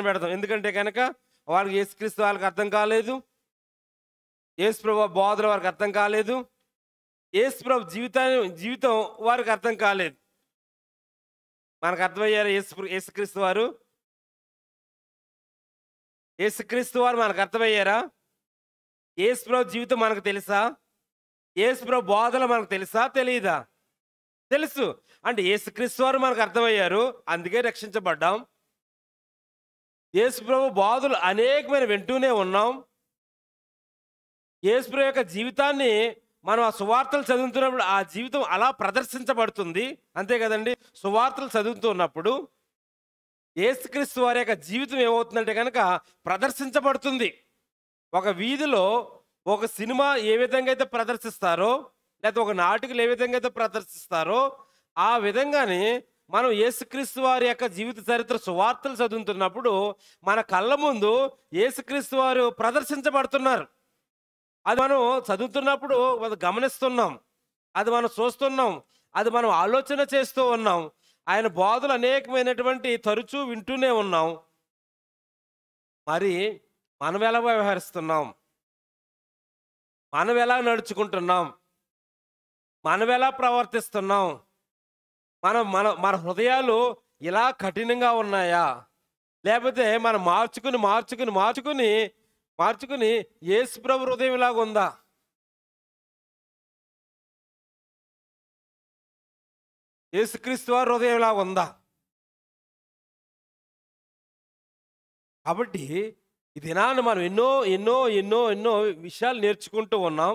పక్కన పెడదాం. ఎందుకంటే కనుక వాళ్ళకి యేసుక్రీస్తు వాళ్ళకి అర్థం కాలేదు, యేసుప్రభు బోధలు వారికి అర్థం కాలేదు, యేసుప్రభు జీవితం వారికి అర్థం కాలేదు. మనకు అర్థమయ్యారు యేసుక్రీస్తు వారు? యేసుక్రీస్తు వారు మనకు అర్థమయ్యారా? యేసుప్రభు జీవితం మనకు తెలుసా? యేసుప్రభు బోధలు మనకు తెలుసా, తెలియదా? తెలుసు. అంటే యేసుక్రీస్తు వారు మనకు అర్థమయ్యారు, అందుకే రక్షించబడ్డాం. యేసుప్రభు బోధలు అనేకమైన వింటూనే ఉన్నాం. యేసుప్రభు యొక్క జీవితాన్ని మనం ఆ సువార్తలు చదువుతున్నప్పుడు ఆ జీవితం అలా ప్రదర్శించబడుతుంది, అంతే కదండి. సువార్తలు చదువుతున్నప్పుడు యేసుక్రీస్తు వారి యొక్క జీవితం ఏమవుతుందంటే కనుక ప్రదర్శించబడుతుంది. ఒక వీధిలో ఒక సినిమా ఏ విధంగా అయితే ప్రదర్శిస్తారో, లేకపోతే ఒక నాటికలు ఏ విధంగా అయితే ప్రదర్శిస్తారో, ఆ విధంగానే మనం యేసుక్రీస్తు వారి యొక్క జీవిత చరిత్ర సువార్తలు చదువుతున్నప్పుడు మన కళ్ళ ముందు యేసుక్రీస్తు వారు ప్రదర్శించబడుతున్నారు. అది మనం చదువుతున్నప్పుడు మనం గమనిస్తున్నాం, అది మనం చూస్తున్నాం, అది మనం ఆలోచన చేస్తూ ఉన్నాం. ఆయన బోధలు అనేకమైనటువంటి తరచూ వింటూనే ఉన్నాం. మరి మనం ఎలా వ్యవహరిస్తున్నాం? మనం ఎలా నడుచుకుంటున్నాం? మనం ఎలా ప్రవర్తిస్తున్నాం? మన మన హృదయాలు ఇలా కఠినంగా ఉన్నాయా, లేకపోతే మనం మార్చుకుని యేసుప్రభు హృదయం లాగా ఉందా? యేసుక్రీస్తు వారి హృదయం లాగా ఉందా? కాబట్టి ఈ దినాన్ని మనం ఎన్నో ఎన్నో ఎన్నో ఎన్నో విషయాలు నేర్చుకుంటూ ఉన్నాం.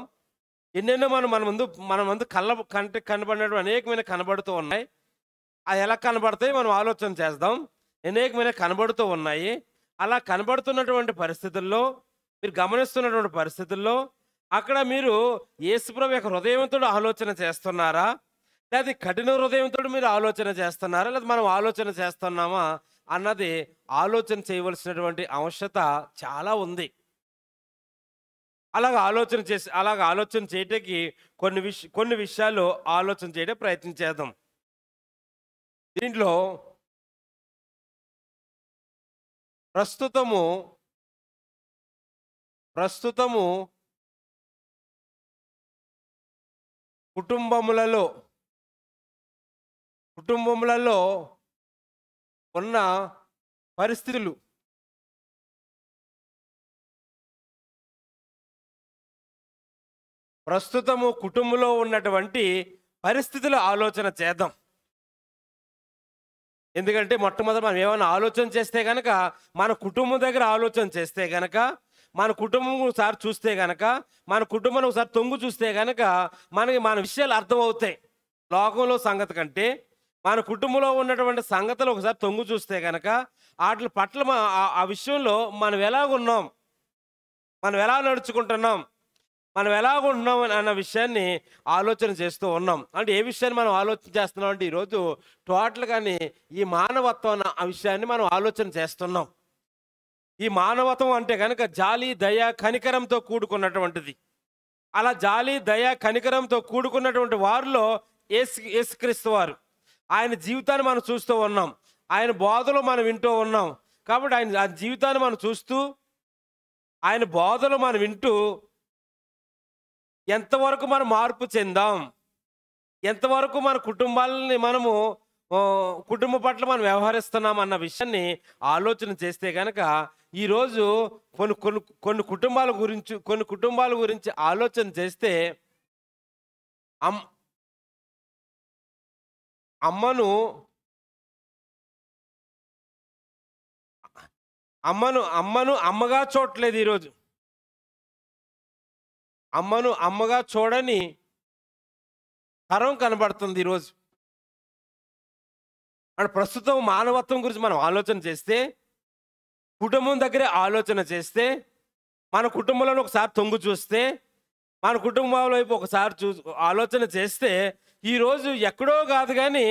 ఎన్నెన్నో మన ముందు కనబడినటువంటి అనేకమైన కనబడుతూ ఉన్నాయి. అది ఎలా కనబడతాయి మనం ఆలోచన చేద్దాం. అనేకమైన కనబడుతూ ఉన్నాయి. అలా కనబడుతున్నటువంటి పరిస్థితుల్లో, మీరు గమనిస్తున్నటువంటి పరిస్థితుల్లో అక్కడ మీరు యేసుప్రభు యొక్క హృదయంతో ఆలోచన చేస్తున్నారా, లేదా కఠిన హృదయంతో మీరు ఆలోచన చేస్తున్నారా, లేదా మనం ఆలోచన చేస్తున్నామా అన్నది ఆలోచన చేయవలసినటువంటి అవసరత చాలా ఉంది. అలాగ ఆలోచన చేయటానికి కొన్ని విషయాలు ఆలోచన చేయడం ప్రయత్నం చేద్దాం. దీంట్లో ప్రస్తుతము కుటుంబములలో ఉన్న పరిస్థితులు, ప్రస్తుతము కుటుంబంలో ఉన్నటువంటి పరిస్థితులు ఆలోచన చేద్దాం. ఎందుకంటే మొట్టమొదటి మనం ఏమైనా ఆలోచన చేస్తే కనుక, మన కుటుంబం దగ్గర ఆలోచన చేస్తే కనుక, మన కుటుంబం ఒకసారి చూస్తే కనుక, మన కుటుంబాన్ని ఒకసారి తొంగు చూస్తే కనుక మనకి మన విషయాలు అర్థమవుతాయి. లోకంలో సంగతి కంటే మన కుటుంబంలో ఉన్నటువంటి సంగతులు ఒకసారి తొంగు చూస్తే కనుక వాటి పట్ల ఆ విషయంలో మనం ఎలాగున్నాం, మనం ఎలా నడుచుకుంటున్నాం, మనం ఎలాగుంటున్నాం అన్న విషయాన్ని ఆలోచన చేస్తూ ఉన్నాం. అంటే ఏ విషయాన్ని మనం ఆలోచన చేస్తున్నాం అంటే ఈరోజు టోటల్గాని ఈ మానవత్వం అన్న ఆ విషయాన్ని మనం ఆలోచన చేస్తున్నాం. ఈ మానవత్వం అంటే కనుక జాలి, దయ, కనికరంతో కూడుకున్నటువంటిది. అలా జాలి, దయ, కనికరంతో కూడుకున్నటువంటి వారిలో యేసుక్రీస్తు వారు, ఆయన జీవితాన్ని మనం చూస్తూ ఉన్నాం, ఆయన బోధలు మనం వింటూ ఉన్నాం. కాబట్టి ఆయన జీవితాన్ని మనం చూస్తూ, ఆయన బోధలు మనం వింటూ ఎంతవరకు మనం మార్పు చెందాం, ఎంతవరకు మన కుటుంబాలని మనము కుటుంబ పట్ల మనం వ్యవహరిస్తున్నాం అన్న విషయాన్ని ఆలోచన చేస్తే కనుక ఈరోజు కొన్ని కుటుంబాల గురించి ఆలోచన చేస్తే అమ్మను అమ్మగా చూడట్లేదు. ఈరోజు అమ్మగా చూడని తరం కనబడుతుంది ఈరోజు. అంటే ప్రస్తుతం మానవత్వం గురించి మనం ఆలోచన చేస్తే, కుటుంబం దగ్గరే ఆలోచన చేస్తే, మన కుటుంబంలో ఒకసారి తొంగు చూస్తే, మన కుటుంబం వైపు ఒకసారి ఆలోచన చేస్తే ఈరోజు ఎక్కడో కాదు కానీ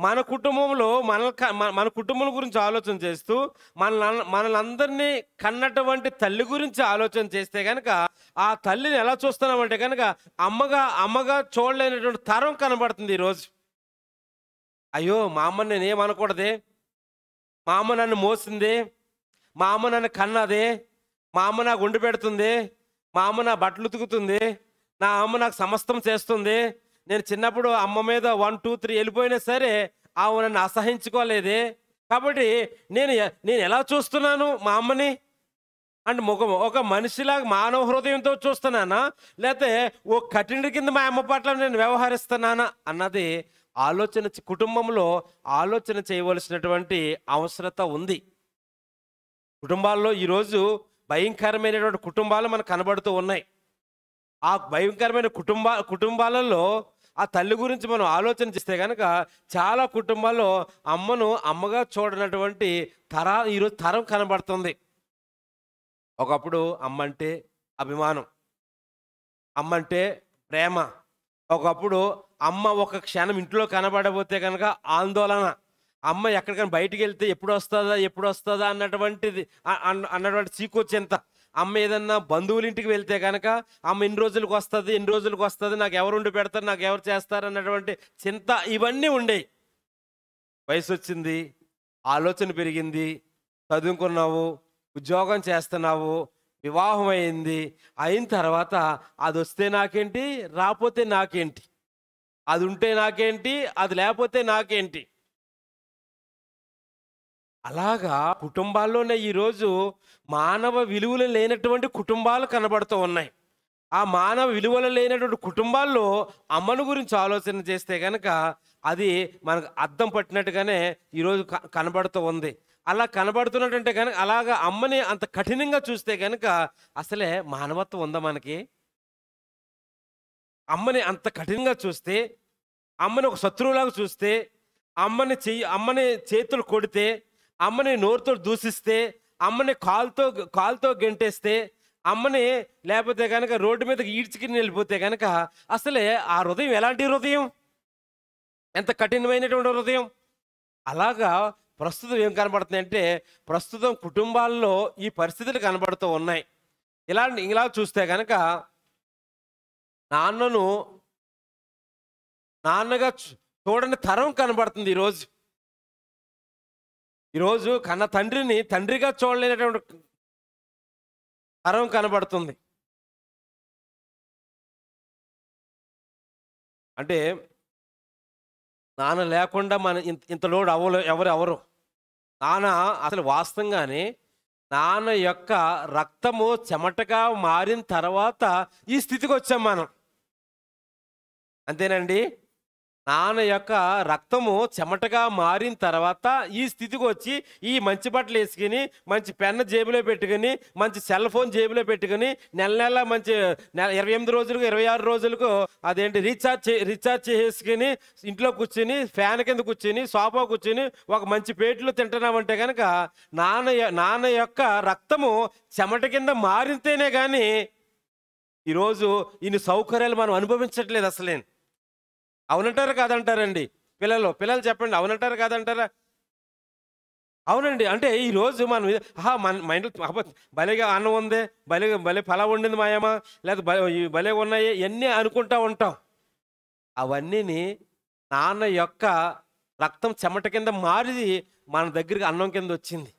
మన కుటుంబంలో మన కుటుంబం గురించి ఆలోచన చేస్తూ మనలందరినీ కన్నటువంటి తల్లి గురించి ఆలోచన చేస్తే కనుక ఆ తల్లిని ఎలా చూస్తున్నామంటే కనుక అమ్మగా చూడలేనటువంటి తరం కనబడుతుంది ఈరోజు. అయ్యో, మా అమ్మని నేనేమనకూడదే, మా అమ్మ నన్ను మోసిందే, మా అమ్మ నన్ను కన్నదే, మా అమ్మ నాకు వండి పెడుతుంది, మా అమ్మ నా బట్టలు ఉతుకుతుంది, నా అమ్మ నాకు సమస్తం చేస్తుంది. నేను చిన్నప్పుడు అమ్మ మీద 1, 2, 3 వెళ్ళిపోయినా సరే ఆమె నన్ను అసహించుకోలేదే. కాబట్టి నేను ఎలా చూస్తున్నాను మా అమ్మని అంటే ఒక మనిషిలాగా మానవ హృదయంతో చూస్తున్నానా, లేకపోతే ఓ కఠినుడి కింద మా అమ్మ పట్ల నేను వ్యవహరిస్తున్నానా అన్నది కుటుంబంలో ఆలోచన చేయవలసినటువంటి అవసరత ఉంది. కుటుంబాల్లో ఈరోజు భయంకరమైనటువంటి కుటుంబాలు మనకు కనబడుతూ ఉన్నాయి. ఆ భయంకరమైన కుటుంబాలలో ఆ తల్లి గురించి మనం ఆలోచన చేస్తే కనుక చాలా కుటుంబాల్లో అమ్మను అమ్మగా చూడనటువంటి ఈరోజు తరం కనబడుతుంది. ఒకప్పుడు అమ్మంటే అభిమానం, అమ్మంటే ప్రేమ. ఒకప్పుడు అమ్మ ఒక క్షణం ఇంట్లో కనబడబోతే కనుక ఆందోళన. అమ్మ ఎక్కడికైనా బయటికి వెళ్తే ఎప్పుడు వస్తుందా అన్నటువంటి చీకొచ్చేంత. అమ్మ ఏదన్నా బంధువుల ఇంటికి వెళ్తే కనుక అమ్మ ఎన్ని రోజులకు వస్తుంది, నాకు ఎవరు ఉండి పెడతారు, నాకు ఎవరు చేస్తారు అన్నటువంటి చింత. ఇవన్నీ ఉండేవి. వయసు వచ్చింది, ఆలోచన పెరిగింది, చదువుకున్నావు, ఉద్యోగం చేస్తున్నావు, వివాహం అయింది. అయిన తర్వాత అది వస్తే నాకేంటి, రాకపోతే నాకేంటి, అది ఉంటే నాకేంటి, అది లేకపోతే నాకేంటి. అలాగా కుటుంబాల్లోనే ఈరోజు మానవ విలువలు లేనటువంటి కుటుంబాలు కనబడుతూ ఉన్నాయి. ఆ మానవ విలువలు లేనటువంటి కుటుంబాల్లో అమ్మను గురించి ఆలోచన చేస్తే కనుక అది మనకు అద్దం పట్టినట్టుగానే ఈరోజు కనబడుతూ ఉంది. అలా కనబడుతున్నట్టంటే కనుక అలాగా అమ్మని అంత కఠినంగా చూస్తే కనుక అసలే మానవత్వం ఉందా మనకి? అమ్మని అంత కఠినంగా చూస్తే, అమ్మని ఒక శత్రువులాగా చూస్తే, అమ్మని చేతులు కొడితే, అమ్మని నోరుతో దూషిస్తే, అమ్మని కాలుతో గెంటేస్తే, అమ్మని లేకపోతే కనుక రోడ్డు మీదకి ఈడ్చుకుని వెళ్ళిపోతే కనుక అసలే ఆ హృదయం ఎలాంటి హృదయం, ఎంత కఠినమైనటువంటి హృదయం. అలాగా ప్రస్తుతం ఏం కనబడుతుంది అంటే, ప్రస్తుతం కుటుంబాల్లో ఈ పరిస్థితులు కనబడుతూ ఉన్నాయి. ఇలా చూస్తే కనుక నాన్నగా చూడని తరం కనబడుతుంది ఈరోజు కన్న తండ్రిని తండ్రిగా చూడలేనటువంటి తరం కనబడుతుంది. అంటే నాన్న లేకుండా మన ఇంత లోడ్ ఎవరు నాన్న అసలు వాస్తవంగానే నాన్న యొక్క రక్తము చెమటగా మారిన తర్వాత ఈ స్థితికి వచ్చాం మనం. అంతేనండి. నాన్న యొక్క రక్తము చెమటగా మారిన తర్వాత ఈ స్థితికి వచ్చి ఈ మంచి బట్టలు వేసుకుని, మంచి పెన్ను జేబులో పెట్టుకుని, మంచి సెల్ ఫోన్ జేబులో పెట్టుకుని, నెల మంచి 28 రోజులకు 26 రోజులకు అదేంటి రీఛార్జ్ చేసుకుని ఇంట్లో కూర్చుని ఫ్యాన్ కింద కూర్చుని సోఫా కూర్చుని ఒక మంచి పేట్లో తింటున్నామంటే కనుక నాన్న యొక్క రక్తము చెమట కింద మారితేనే కానీ ఈరోజు ఇన్ని సౌకర్యాలు మనం అనుభవించట్లేదు అసలే. అవునంటారా కాదంటారండి? పిల్లలు చెప్పండి, అవునంటారా కాదంటారా? అవునండి. అంటే ఈరోజు మనం మైండ్లో భలేగా అన్నం ఉంది, భలే ఫలం వండింది మాయమ్మ, లేదా భలే ఉన్నాయి, ఇవన్నీ అనుకుంటా ఉంటాం. అవన్నీని నాన్న యొక్క రక్తం చెమట కింద మారి మన దగ్గరికి అన్నం కింద వచ్చింది.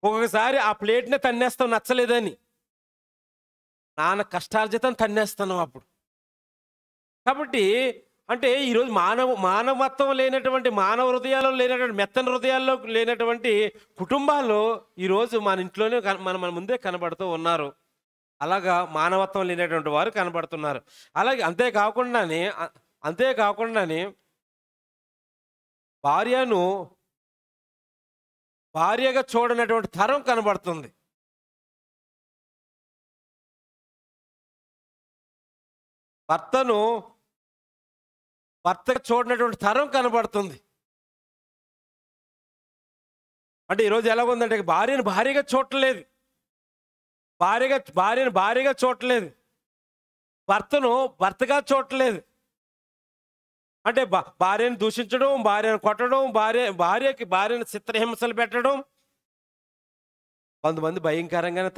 ఒక్కొక్కసారి ఆ ప్లేట్నే తన్నేస్తాం నచ్చలేదని, నాన్న కష్టార్జితం తన్నేస్తున్నాం అప్పుడు. కాబట్టి అంటే ఈరోజు మానవత్వం లేనటువంటి, మానవ హృదయాల్లో లేనటువంటి, మెత్తన హృదయాల్లో లేనటువంటి కుటుంబాలు ఈరోజు మన ఇంట్లోనే మన ముందే కనబడుతూ ఉన్నారు. అలాగా మానవత్వం లేనటువంటి వారు కనబడుతున్నారు. అలాగే అంతేకాకుండానే భార్యగా చూడనటువంటి తరం కనబడుతుంది. భర్తగా చూడనటువంటి తరం కనబడుతుంది. అంటే ఈరోజు ఎలాగుందంటే భార్యను భార్యగా చూడలేదు, భార్యను చూడలేదు, భర్తను భర్తగా చూడలేదు. అంటే భార్యను దూషించడం, భార్యను కొట్టడం, భార్యను చిత్రహింసలు పెట్టడం. కొంతమంది భయంకరంగానే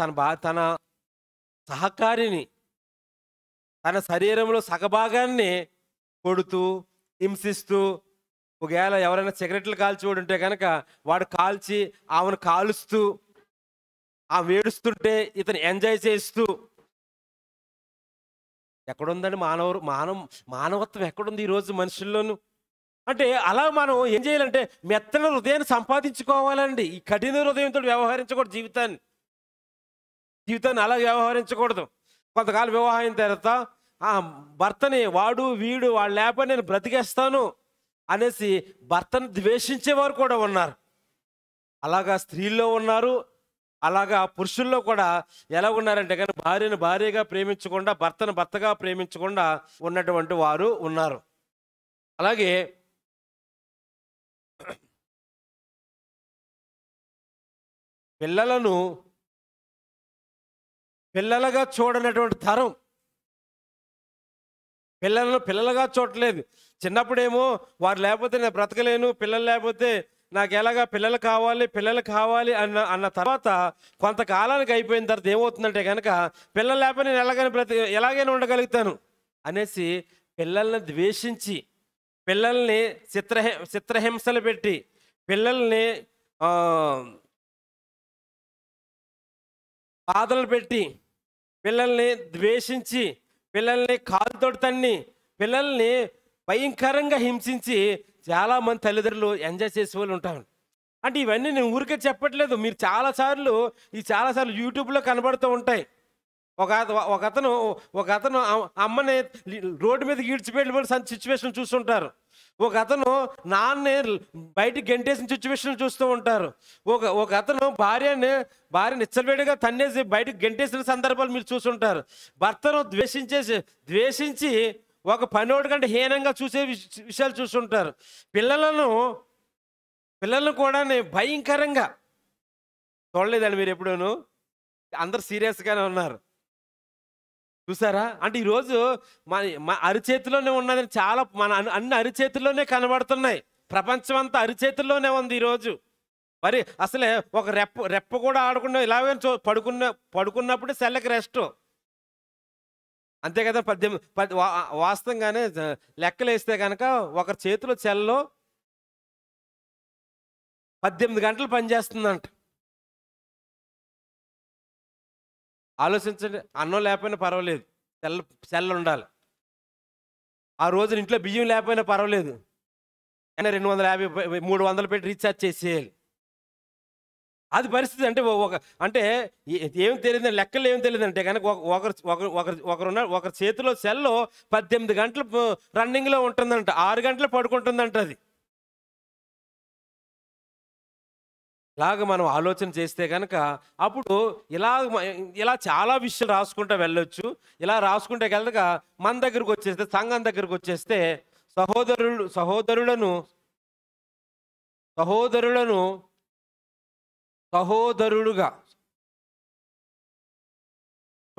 తన సహకారిని, తన శరీరంలో సగభాగాన్ని కొడుతూ, హింసిస్తూ, ఒకవేళ ఎవరైనా సిగరెట్లు కాల్చేవాడు ఉంటే కనుక వాడు కాల్చి ఆమెను కాలుస్తూ ఆ వేడుస్తుంటే ఇతను ఎంజాయ్ చేస్తూ, ఎక్కడుందండి మానవత్వం ఎక్కడుంది ఈరోజు మనుషుల్లోనూ? అంటే అలా మనం ఏం చేయాలంటే మెత్తని హృదయాన్ని సంపాదించుకోవాలండి. ఈ కఠిన హృదయంతో వ్యవహరించకూడదు. జీవితాన్ని అలా వ్యవహరించకూడదు. కొంతకాలం వివాహం అయిన తర్వాత ఆ భర్తని వీడు లేకపోతే నేను బ్రతికేస్తాను అనేసి భర్తను ద్వేషించేవారు కూడా ఉన్నారు. అలాగా స్త్రీల్లో ఉన్నారు, అలాగా పురుషుల్లో కూడా ఎలా ఉన్నారంటే కానీ భార్యను భార్యగా ప్రేమించకుండా, భర్తను భర్తగా ప్రేమించకుండా ఉన్నటువంటి వారు ఉన్నారు. అలాగే పిల్లలను పిల్లలుగా చూడనటువంటి తరం, పిల్లలుగా చూడలేదు. చిన్నప్పుడేమో వారు లేకపోతే నేను బ్రతకలేను, పిల్లలు లేకపోతే నాకు ఎలాగా పిల్లలు కావాలి అన్న తర్వాత కొంతకాలానికి అయిపోయిన తర్వాత ఏమవుతుందంటే కనుక పిల్లలు లేకపోతే నేను ఎలాగైనా ఉండగలుగుతాను అనేసి పిల్లల్ని ద్వేషించి, పిల్లల్ని చిత్రహింసలు పెట్టి, పిల్లల్ని బాధలు పెట్టి, పిల్లల్ని ద్వేషించి, పిల్లల్ని కాలుతోటి తన్ని, పిల్లల్ని భయంకరంగా హింసించి చాలామంది తల్లిదండ్రులు ఎంజాయ్ చేసే వాళ్ళు ఉంటారు. అంటే ఇవన్నీ నేను ఊరికే చెప్పట్లేదు. మీరు చాలాసార్లు యూట్యూబ్లో కనబడుతూ ఉంటాయి. ఒక అతను అమ్మని రోడ్డు మీద ఈడ్చిపెట్టిన సిచ్యువేషన్ చూస్తుంటారు. ఒక అతను నాన్నే బయటికి గెంటేసిన సిచ్యువేషన్ చూస్తూ ఉంటారు. ఒక అతను భార్యని నిచ్చబెడిగా తన్నేసి బయటికి గెంటేసిన సందర్భాలు మీరు చూస్తుంటారు. భర్తను ద్వేషించి ఒక పనోడి కంటే హీనంగా చూసే విషయాలు చూస్తుంటారు. పిల్లలను కూడా భయంకరంగా చూడలేదండి మీరు ఎప్పుడూను? అందరు సీరియస్గానే ఉన్నారు, చూసారా? అంటే ఈరోజు మన అరిచేతిలోనే ఉన్నదని అన్ని అరిచేతుల్లోనే కనబడుతున్నాయి. ప్రపంచం అంతా అరిచేతుల్లోనే ఉంది ఈరోజు. మరి అసలే ఒక రెప్ప కూడా ఆడకుండా ఇలాగే పడుకున్నప్పుడు సెల్లకి రెస్ట్, అంతే కదా. 18 వాస్తవంగానే లెక్కలు వేస్తే కనుక ఒకరి చేతిలో సెల్లో 18 గంటలు పనిచేస్తుందంట. ఆలోచించండి. అన్నం లేకపోయినా పర్వాలేదు, సెల్ ఉండాలి. ఆ రోజున ఇంట్లో బియ్యం లేకపోయినా పర్వాలేదు, 250 300 పెట్టి రీఛార్జ్ చేసేయాలి. అది పరిస్థితి. అంటే ఏం తెలియదు, లెక్కలు ఏం తెలియదు అంటే కనుక ఒకరి చేతిలో సెల్లో 18 గంటలు రన్నింగ్లో ఉంటుందంట, 6 గంటలు పడుకుంటుందంట. అది ఇలాగ మనం ఆలోచన చేస్తే కనుక అప్పుడు ఇలా చాలా విషయాలు రాసుకుంటూ వెళ్ళొచ్చు. ఇలా రాసుకుంటే కనుక మన దగ్గరకు వచ్చేస్తే, సంఘం దగ్గరకు వచ్చేస్తే సహోదరుడుగా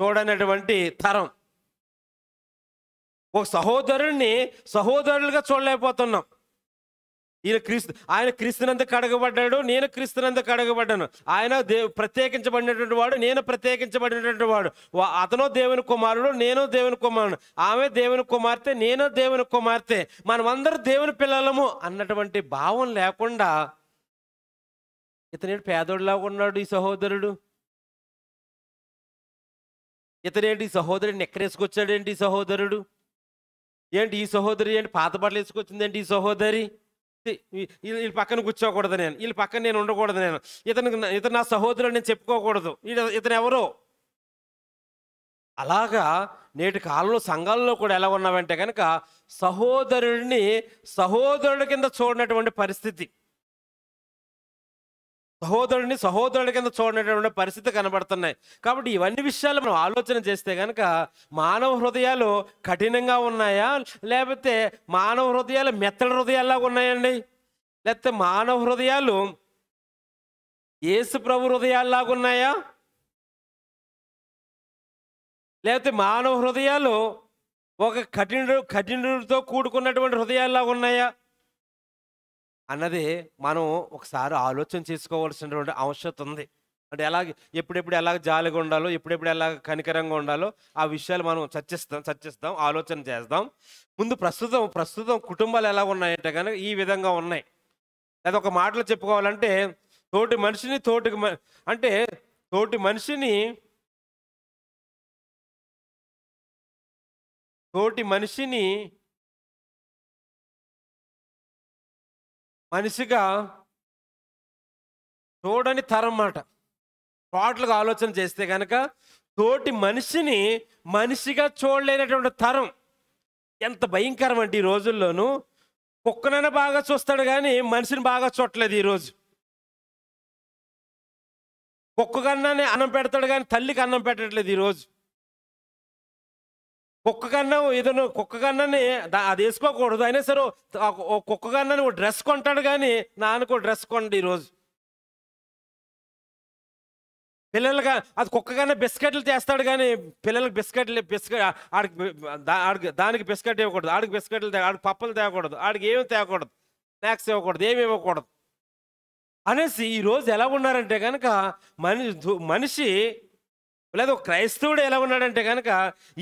చూడనటువంటి తరం. ఒక సహోదరులుగా చూడలేకపోతున్నాం. ఆయన క్రీస్తునందుకు కడగబడ్డాడు, నేను క్రీస్తునందుకు కడగబడ్డాను. ఆయన ప్రత్యేకించబడినటువంటి వాడు, నేను ప్రత్యేకించబడినటువంటి వాడు. అతను దేవుని కుమారుడు, నేను దేవుని కుమారుడు. ఆమె దేవుని కుమార్తె, నేను దేవుని కుమార్తె. మనమందరూ దేవుని పిల్లలము అన్నటువంటి భావం లేకుండా ఇతనేంటి పేదోడిలాగా ఉన్నాడు ఈ సహోదరుడు, ఇతనేంటి ఈ సహోదరుడిని ఎక్కడేసుకొచ్చాడేంటి ఈ సహోదరుడు, ఏంటి ఈ సహోదరి ఏంటి పాత బట్టలు వేసుకొచ్చింది ఏంటి ఈ సహోదరి, వీళ్ళ పక్కన కూర్చోకూడదు నేను, వీళ్ళ పక్కన నేను ఉండకూడదు, నేను ఇతను నా సహోదరుడు నేను చెప్పుకోకూడదు, ఇతను ఎవరో. అలాగా నేటి కాలంలో సంఘాల్లో కూడా ఎలా ఉన్నామంటే కనుక సహోదరుడి కింద చూడనటువంటి పరిస్థితి, సహోదరుడి కింద చూడనటువంటి పరిస్థితి కనబడుతున్నాయి. కాబట్టి ఇవన్నీ విషయాలు మనం ఆలోచన చేస్తే కనుక మానవ హృదయాలు కఠినంగా ఉన్నాయా, లేకపోతే మానవ హృదయాలు మెత్తడి హృదయాల్లాగా ఉన్నాయండి, లేకపోతే మానవ హృదయాలు యేసు ప్రభు హృదయాల్లాగా ఉన్నాయా, లేకపోతే మానవ హృదయాలు ఒక కఠినుడితో కూడుకున్నటువంటి హృదయాల్లాగా ఉన్నాయా అన్నది మనం ఒకసారి ఆలోచన చేసుకోవాల్సినటువంటి అవసరం ఉంది. అంటే ఎలాగ ఎప్పుడెప్పుడు ఎలాగ జాలిగా ఉండాలో, ఎప్పుడెప్పుడు ఎలాగ కనికరంగా ఉండాలో ఆ విషయాలు మనం చర్చిస్తాం, ఆలోచన చేద్దాం. ముందు ప్రస్తుతం కుటుంబాలు ఎలా ఉన్నాయంటే గనక ఈ విధంగా ఉన్నాయి. లేదా ఒక మాటలో చెప్పుకోవాలంటే తోటి మనిషిని తోటికి అంటే తోటి మనిషిని తోటి మనిషిని మనిషిగా చూడని తరం మాట. టోటల్‌గా ఆలోచన చేస్తే గనక తోటి మనిషిని మనిషిగా చూడలేనటువంటి తరం. ఎంత భయంకరం అంటే ఈ రోజుల్లోనూ కుక్కనైనా బాగా చూస్తాడు గానీ మనిషిని బాగా చూడట్లేదు ఈరోజు. కుక్క కన్నానే అన్నం పెడతాడు గానీ తల్లికి అన్నం పెట్టట్లేదు ఈరోజు. కుక్క కన్నా ఏదైనా కుక్క కన్నాని అది వేసుకోకూడదు అయినా సరే ఓ కుక్క కన్నాని ఓ డ్రెస్ కొంటాడు కానీ నాన్నకు డ్రెస్ కొండు ఈరోజు. పిల్లలుగా అది కుక్క కన్నా బిస్కెట్లు చేస్తాడు కానీ పిల్లలకి దానికి బిస్కెట్ ఇవ్వకూడదు, ఆడికి బిస్కెట్లు ఆడికి పప్పలు తేకూడదు, ఆడికి ఏమి తేకూడదు, స్నాక్స్ ఇవ్వకూడదు, ఏమి ఇవ్వకూడదు అనేసి ఈరోజు ఎలా ఉన్నారంటే కనుక మనిషి లేదా ఒక క్రైస్తవుడు ఎలా ఉన్నాడంటే కనుక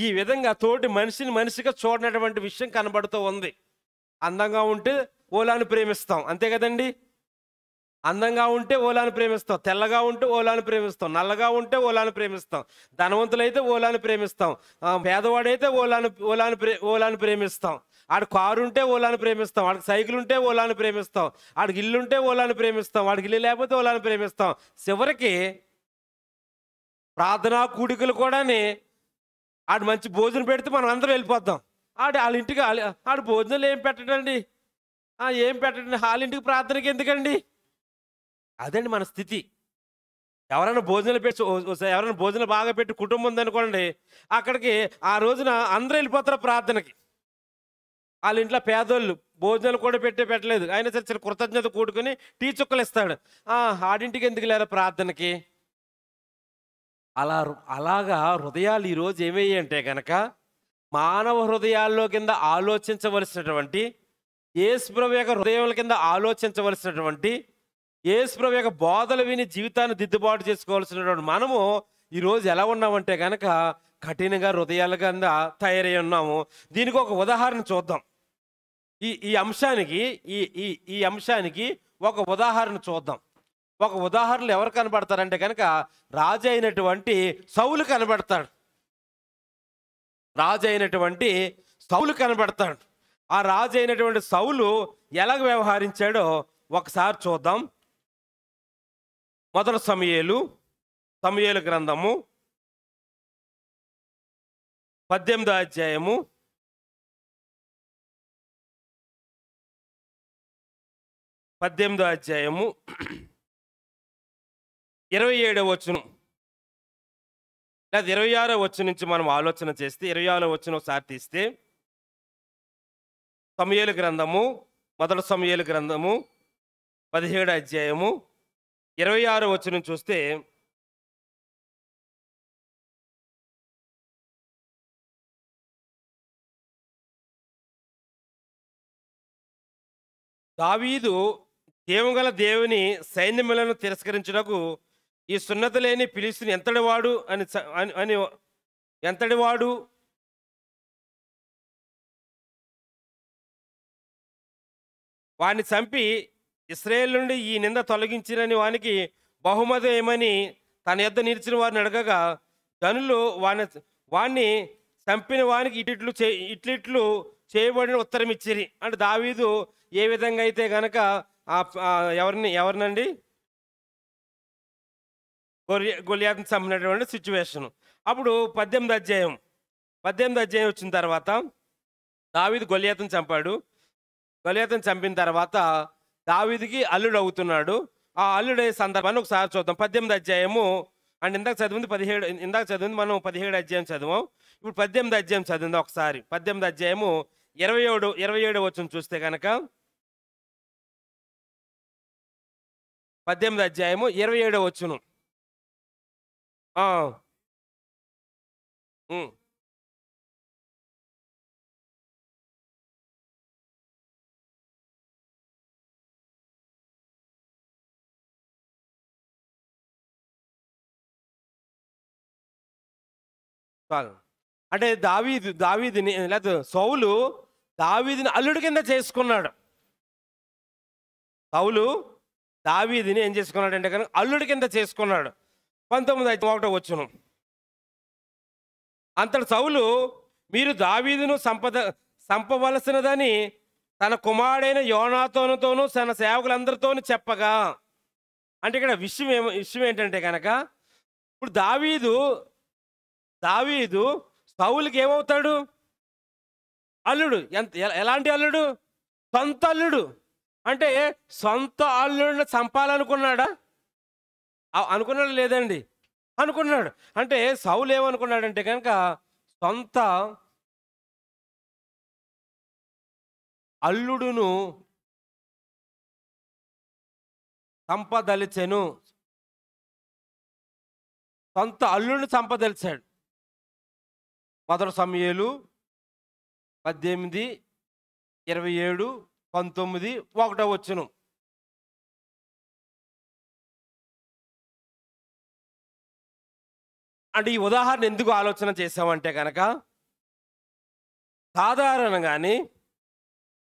ఈ విధంగా తోటి మనిషిని మనిషిగా చూడనటువంటి విషయం కనబడుతూ ఉంది. అందంగా ఉంటే ఓలాను ప్రేమిస్తాం, అంతే కదండి. అందంగా ఉంటే ఓలాను ప్రేమిస్తాం, తెల్లగా ఉంటే ఓలాను ప్రేమిస్తాం, నల్లగా ఉంటే ఓలాను ప్రేమిస్తాం, ధనవంతులైతే ఓలాను ప్రేమిస్తాం, పేదవాడైతే ఓలాను ప్రేమిస్తాం, ఆడు కారు ఉంటే ఓలాను ప్రేమిస్తాం, వాడికి సైకిల్ ఉంటే ఓలాను ప్రేమిస్తాం, ఆడికి ఇల్లు ఉంటే ఓలాను ప్రేమిస్తాం, వాడికి ఇల్లు లేకపోతే ఓలాను ప్రేమిస్తాం. చివరికి ప్రార్థనా కూడికలు కూడాని ఆడు మంచి భోజనం పెడితే మనం అందరం వెళ్ళిపోతాం. వాళ్ళ ఇంటికి ఆడు భోజనాలు ఏం పెట్టడండి, ఏం పెట్టండి, వాళ్ళ ఇంటికి ప్రార్థనకి ఎందుకండి? అదండి మన స్థితి. ఎవరైనా భోజనాలు బాగా పెట్టి కుటుంబం ఉందనుకోండి, అక్కడికి ఆ రోజున అందరూ వెళ్ళిపోతారు ప్రార్థనకి. వాళ్ళ ఇంట్లో పేదోళ్ళు భోజనాలు కూడా పెట్టలేదు, అయినా సరే చిన్న కృతజ్ఞత కూడుకొని టీ చుక్కలు ఇస్తాడు. ఆడింటికి ఎందుకు లేరా ప్రార్థనకి? అలాగా హృదయాలు ఈరోజు ఏమయ్యాయి అంటే కనుక మానవ హృదయాల్లో కింద ఆలోచించవలసినటువంటి, యేసుప్రభు యొక్క హృదయం కింద ఆలోచించవలసినటువంటి, యేసుప్రభు యొక్క బోధలు విని జీవితాన్ని దిద్దుబాటు చేసుకోవాల్సినటువంటి మనము ఈరోజు ఎలా ఉన్నామంటే కనుక కఠినంగా హృదయాల కింద తయారై ఉన్నాము. దీనికి ఒక ఉదాహరణ చూద్దాం. ఈ అంశానికి ఈ అంశానికి ఒక ఉదాహరణ చూద్దాం. ఒక ఉదాహరణలు ఎవరు కనబడతారంటే కనుక రాజు అయినటువంటి సౌలు కనబడతాడు. రాజు అయినటువంటి సౌలు కనబడతాడు. ఆ రాజు అయినటువంటి సౌలు ఎలాగ వ్యవహరించాడో ఒకసారి చూద్దాం. మొదటి సమూయేలు గ్రంథము 18వ అధ్యాయము 27వ వచనం లేదా 26వ వచనం నుంచి మనం ఆలోచన చేస్తే 26వ వచనం ఒకసారి తీస్తే మొదటి సమూయేలు గ్రంథము 17వ అధ్యాయము 26వ వచనం చూస్తే దావీదు దేవగల దేవుని సైన్యములను తిరస్కరించుటకు ఈ సున్నతి లేని ఫిలిష్తీయుని ఎంతటివాడు వాడిని చంపి ఇశ్రాయేలు నుండి ఈ నింద తొలగించినని వానికి బహుమతి ఏమని తన యొద్ద నిలిచిన వారిని అడగగా జనులు వాణ్ణి చంపిన వానికి ఇట్లిట్లు చేయబడిన ఉత్తరం ఇచ్చిరి. అంటే దావీదు ఏ విధంగా అయితే గనక ఎవరినండి గొలియాతుని చంపినటువంటి సిచ్యువేషన్. అప్పుడు 18వ అధ్యాయం వచ్చిన తర్వాత దావీదు గొలియాతుని చంపాడు. గొలియాతుని చంపిన తర్వాత దావీదుకి అల్లుడు అవుతున్నాడు. ఆ అల్లుడే సందర్భాన్ని ఒకసారి చూద్దాం. 18వ అధ్యాయము అండ్ ఇందాక చదివింది మనం 17వ అధ్యాయం చదివాం. ఇప్పుడు 18వ అధ్యాయం చదివింది ఒకసారి. 18వ అధ్యాయము 27వ వచనం చూస్తే కనుక 18వ అధ్యాయము 27వ వచనం. చాలు. అంటే దావీదుని లేదా సౌలు దావీదుని అల్లుడి కింద చేసుకున్నాడు. సౌలు దావీదుని ఏం చేసుకున్నాడంటే కనుక అల్లుడి కింద చేసుకున్నాడు. 19:1 వచ్చును. అంతటి సౌలు మీరు దావీదును సంపవలసినదని తన కుమారుడైన యోనాతానుతోనూ తన సేవకులందరితోనూ చెప్పగా, అంటే ఇక్కడ విషయం ఏంటంటే కనుక ఇప్పుడు దావీదు సౌలుకి ఏమవుతాడు? అల్లుడు. ఎలాంటి అల్లుడు? సొంత అల్లుడు. అంటే సొంత అల్లుడిని చంపాలనుకున్నాడా? అనుకున్నాడు లేదండి, అనుకున్నాడు. అంటే సౌలు ఏమనుకున్నాడంటే కనుక సొంత అల్లుడును చంపదలిచెను. సొంత అల్లుడిని చంపదలిచాడు. 1 సమూయేలు 18, 27, 19, 1 వచ్చును. అంటే ఈ ఉదాహరణ ఎందుకు ఆలోచన చేసామంటే కనుక సాధారణంగానే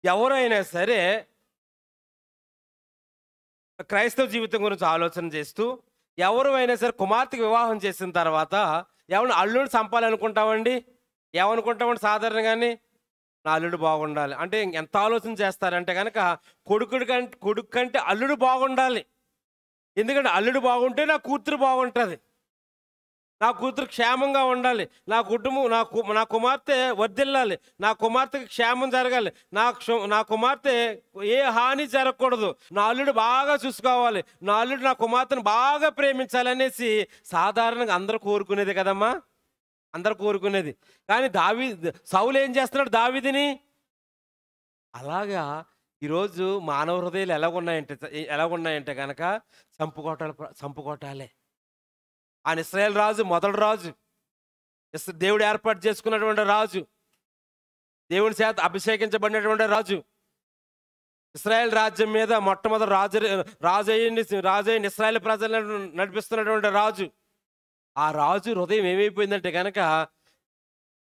ఎవరైనా సరే క్రైస్తవ జీవితం గురించి ఆలోచన చేస్తూ ఎవరైనా సరే కుమార్తెకి వివాహం చేసిన తర్వాత ఎవరిని అల్లుడిని చంపాలనుకుంటామండి? ఏమనుకుంటామండి సాధారణంగానే? నా అల్లుడు బాగుండాలి అంటే ఎంత ఆలోచన చేస్తారంటే కనుక కొడుకు కంటే అల్లుడు బాగుండాలి. ఎందుకంటే అల్లుడు బాగుంటే నా కూతురు బాగుంటుంది, నా కూతురు క్షేమంగా ఉండాలి, నా కుటుంబం నా కుమార్తె వర్ధిల్లాలి, నా కుమార్తెకి క్షేమం జరగాలి, నా కుమార్తె ఏ హాని జరగకూడదు, నా అల్లుడు బాగా చూసుకోవాలి, నా అల్లుడు నా కుమార్తెను బాగా ప్రేమించాలి అనేసి సాధారణంగా అందరూ కోరుకునేది కదమ్మా, అందరూ కోరుకునేది. కానీ సౌలు ఏం చేస్తున్నాడు దావీదుని? అలాగా ఈరోజు మానవ హృదయాలు ఎలాగున్నాయంటే కనుక చంపుకోటాలే. ఆయన ఇశ్రాయేల్ రాజు, మొదటి రాజు, దేవుడు ఏర్పాటు చేసుకున్నటువంటి రాజు, దేవుని చేత అభిషేకించబడినటువంటి రాజు, ఇశ్రాయేల్ రాజ్యం మీద మొట్టమొదటి రాజు అయిన ఇశ్రాయేల్ ప్రజలను నడిపిస్తున్నటువంటి రాజు. ఆ రాజు హృదయం ఏమైపోయిందంటే కనుక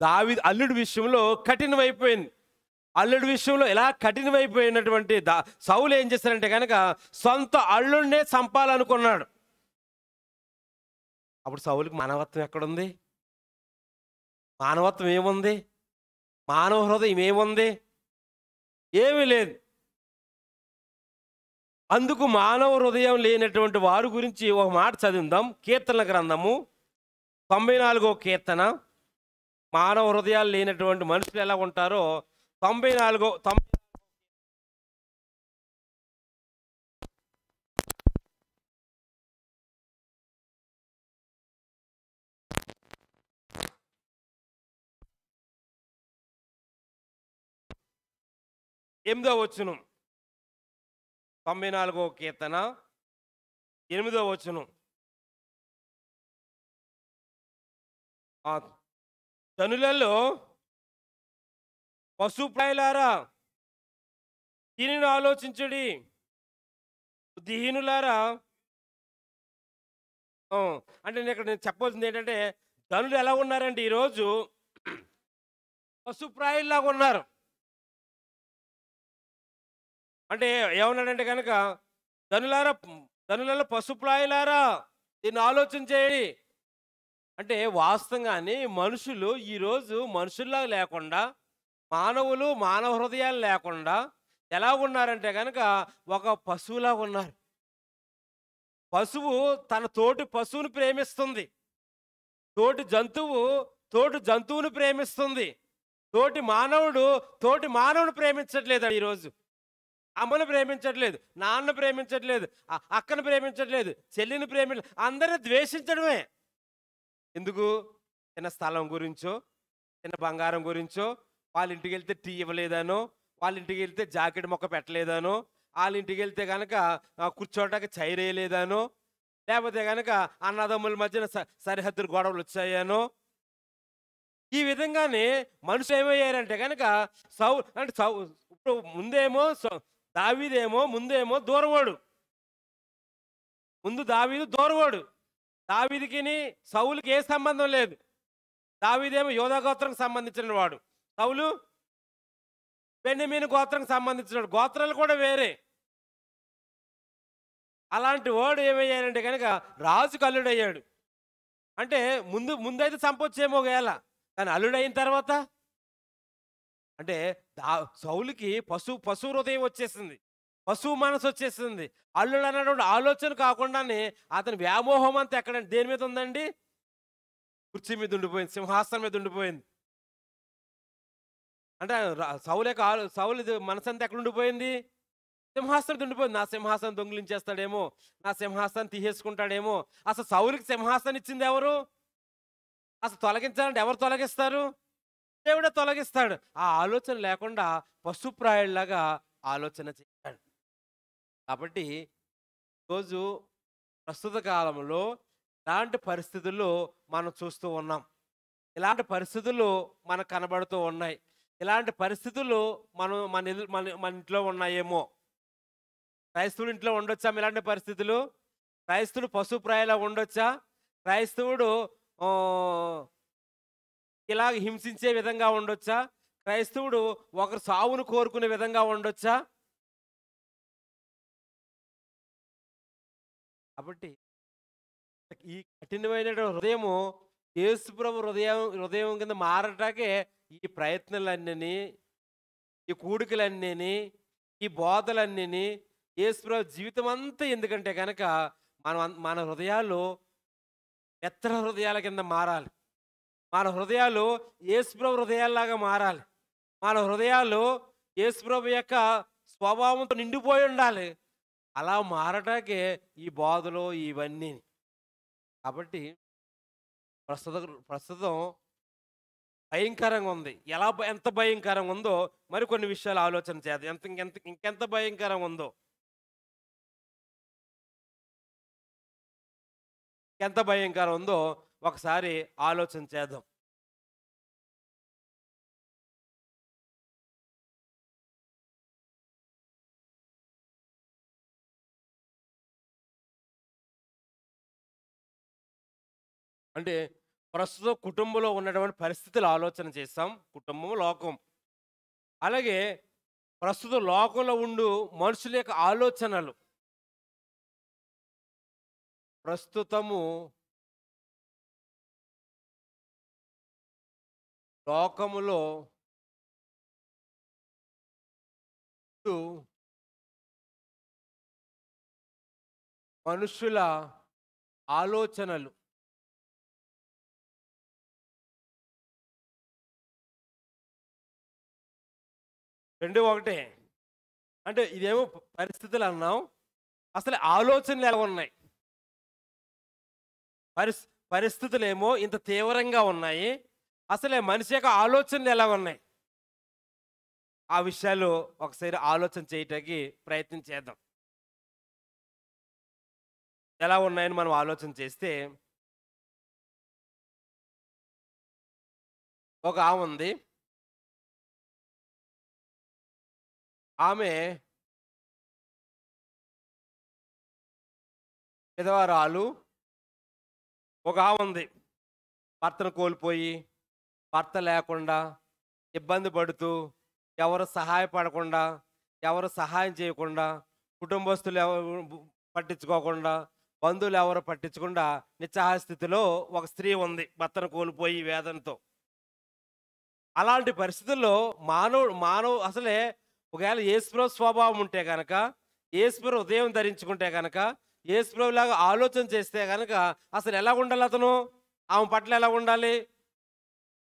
దావీదు అల్లుడి విషయంలో కఠినమైపోయింది. అల్లుడి విషయంలో ఇలా కఠినమైపోయినటువంటి సౌలు ఏం చేశారంటే కనుక సొంత అల్లుడినే చంపాలనుకున్నాడు. అప్పుడు సౌలుకి మానవత్వం ఎక్కడుంది? మానవత్వం ఏముంది? మానవ హృదయం ఏముంది? ఏమీ లేదు. అందుకు మానవ హృదయం లేనటువంటి వారి గురించి ఒక మాట చదివిద్దాం. కీర్తనల గ్రంథము 94వ కీర్తన. మానవ హృదయాలు లేనటువంటి మనుషులు ఎలా ఉంటారో 94 8వ వచనం. 94వ కీర్తన 8వ వచనం. జనులలో పశుప్రాయులారా దీనిని ఆలోచించుడి, బుద్ధిహీనులారా. అంటే నేను చెప్పవలసింది ఏంటంటే జనులు ఎలా ఉన్నారంటే ఈరోజు పశుప్రాయుల్లాగా ఉన్నారు. అంటే ఏమన్నాడంటే కనుక జనులలో పశుప్రాయులారా దీన్ని ఆలోచన చేయండి. అంటే వాస్తవంగానే మనుషులు ఈరోజు మనుషుల్లా లేకుండా, మానవులు మానవ హృదయాలు లేకుండా ఎలా ఉన్నారంటే కనుక ఒక పశువులా ఉన్నారు. పశువు తన తోటి పశువుని ప్రేమిస్తుంది, తోటి జంతువుని ప్రేమిస్తుంది. తోటి మానవుని ప్రేమించట్లేదు. ఈరోజు అమ్మను ప్రేమించట్లేదు, నాన్న ప్రేమించట్లేదు, అక్కను ప్రేమించట్లేదు, చెల్లిని అందరిని ద్వేషించడమే. ఎందుకు? చిన్న స్థలం గురించో, చిన్న బంగారం గురించో, వాళ్ళ ఇంటికి వెళ్తే టీ ఇవ్వలేదనో, వాళ్ళ ఇంటికి వెళ్తే జాకెట్ మొక్క పెట్టలేదనో, వాళ్ళ ఇంటికి వెళ్తే కనుక కూర్చోటానికి చైర్ వేయలేదనో, లేకపోతే కనుక అన్నదమ్ముల మధ్యన సరిహద్దులు గొడవలు వచ్చాయనో, ఈ విధంగానే మనుషులు ఏమయ్యారంటే కనుక ఇప్పుడు ముందేమో దూరవాడు. దావీదు దూరవాడు. దావీదుకి సౌలుకి ఏ సంబంధం లేదు. దావీదేమో యోధా గోత్రంకి సంబంధించిన వాడు. సౌలు బెన్యామీను గోత్రంకి సంబంధించినవాడు. గోత్రాలు కూడా వేరే. అలాంటి వాడు ఏమయ్యాడంటే కనుక రాజుకు అల్లుడయ్యాడు. అంటే ముందైతే చంపొచ్చేమో ఒకవేళ, కానీ అల్లుడయిన తర్వాత అంటే సౌలుకి పశువు హృదయం వచ్చేసింది, పశువు మనసు వచ్చేసింది. అల్లుడు అన్నటువంటి ఆలోచన కాకుండానే అతని వ్యామోహం అంతా ఎక్కడ దేని మీద ఉందండి? కుర్చీ మీద ఉండిపోయింది, సింహాసనం మీద ఉండిపోయింది. అంటే సౌలు మనసంతా ఎక్కడ ఉండిపోయింది? సింహాసనం ఉండిపోయింది. నా సింహాసనం దొంగిలించేస్తాడేమో, నా సింహాసనం తీసేసుకుంటాడేమో. అసలు సౌలుకి సింహాసనం ఇచ్చింది ఎవరు? అసలు తొలగించాలంటే ఎవరు తొలగిస్తారు? దేవుడే తొలగిస్తాడు. ఆ ఆలోచన లేకుండా పశుప్రాయుల్లాగా ఆలోచన చేశాడు. కాబట్టి ఈరోజు ప్రస్తుత కాలంలో ఇలాంటి పరిస్థితుల్లో మనం చూస్తూ ఉన్నాం. ఇలాంటి పరిస్థితులు మనకు కనబడుతూ ఉన్నాయి. ఇలాంటి పరిస్థితులు మన ఇంట్లో ఉన్నాయేమో. క్రైస్తవుడు ఇంట్లో ఉండొచ్చా ఇలాంటి పరిస్థితులు? క్రైస్తవుడు పశుప్రాయలా ఉండొచ్చా? క్రైస్తవుడు ఇలాగ హింసించే విధంగా ఉండొచ్చా? క్రైస్తవుడు ఒకరు సావును కోరుకునే విధంగా ఉండొచ్చా? కాబట్టి ఈ కఠినమైన హృదయము యేసుప్రభు హృదయం కింద మారటాకే ఈ ప్రయత్నాలన్నీ, ఈ కూడికలన్నీ, ఈ బోధలన్నీ, యేసుప్రభు జీవితం అంతా. ఎందుకంటే కనుక మన హృదయాలు ఎత్తర హృదయాల కింద మారాలి. మన హృదయాలు యేసుప్రభు హృదయాల్లాగా మారాలి. మన హృదయాలు యేసుప్రభు యొక్క స్వభావంతో నిండిపోయి ఉండాలి. అలా మారటాకే ఈ బోధలు ఇవన్నీ. కాబట్టి ప్రస్తుతం భయంకరంగా ఉంది. ఎంత భయంకరంగా ఉందో మరి కొన్ని విషయాలు ఆలోచన చేద్దాం. ఇంకెంత భయంకరంగా ఉందో, ఎంత భయంకరం ఉందో ఒకసారి ఆలోచన చేద్దాం. అంటే ప్రస్తుతం కుటుంబంలో ఉన్నటువంటి పరిస్థితులు ఆలోచన చేస్తాం. కుటుంబం, లోకం, అలాగే ప్రస్తుతం లోకంలో ఉండు మనుషుల యొక్క ఆలోచనలు. ప్రస్తుతము లోకములో మనుషుల ఆలోచనలు రెండు ఒకటే. అంటే ఇదేమో పరిస్థితులు అన్నాం, అసలు ఆలోచనలు ఎలా ఉన్నాయి? పరిస్థితులు ఏమో ఇంత తీవ్రంగా ఉన్నాయి, అసలే మనిషి యొక్క ఆలోచనలు ఎలా ఉన్నాయి? ఆ విషయాలు ఒకసారి ఆలోచన చేయటానికి ప్రయత్నం చేద్దాం. ఎలా ఉన్నాయని మనం ఆలోచన చేస్తే, ఒక ఆమె ఉంది. ఆమె విధవరాలు. ఒక ఆమె ఉంది, భర్తను కోల్పోయి, భర్త లేకుండా ఇబ్బంది పడుతూ, ఎవరు సహాయపడకుండా, ఎవరు సహాయం చేయకుండా, కుటుంబస్తులు ఎవరు పట్టించుకోకుండా, బంధువులు ఎవరు పట్టించకుండా నిస్సహాయ స్థితిలో ఒక స్త్రీ ఉంది, భర్తను కోల్పోయి వేదనతో. అలాంటి పరిస్థితుల్లో మానవు అసలే ఒకవేళ యేసుప్రభు స్వభావం ఉంటే కనుక, యేసుప్రభు హృదయం ధరించుకుంటే కనుక, యేసుప్రభు లాగా ఆలోచన చేస్తే కనుక అసలు ఎలా ఉండాలి? అతను ఆమె పట్ల ఎలా ఉండాలి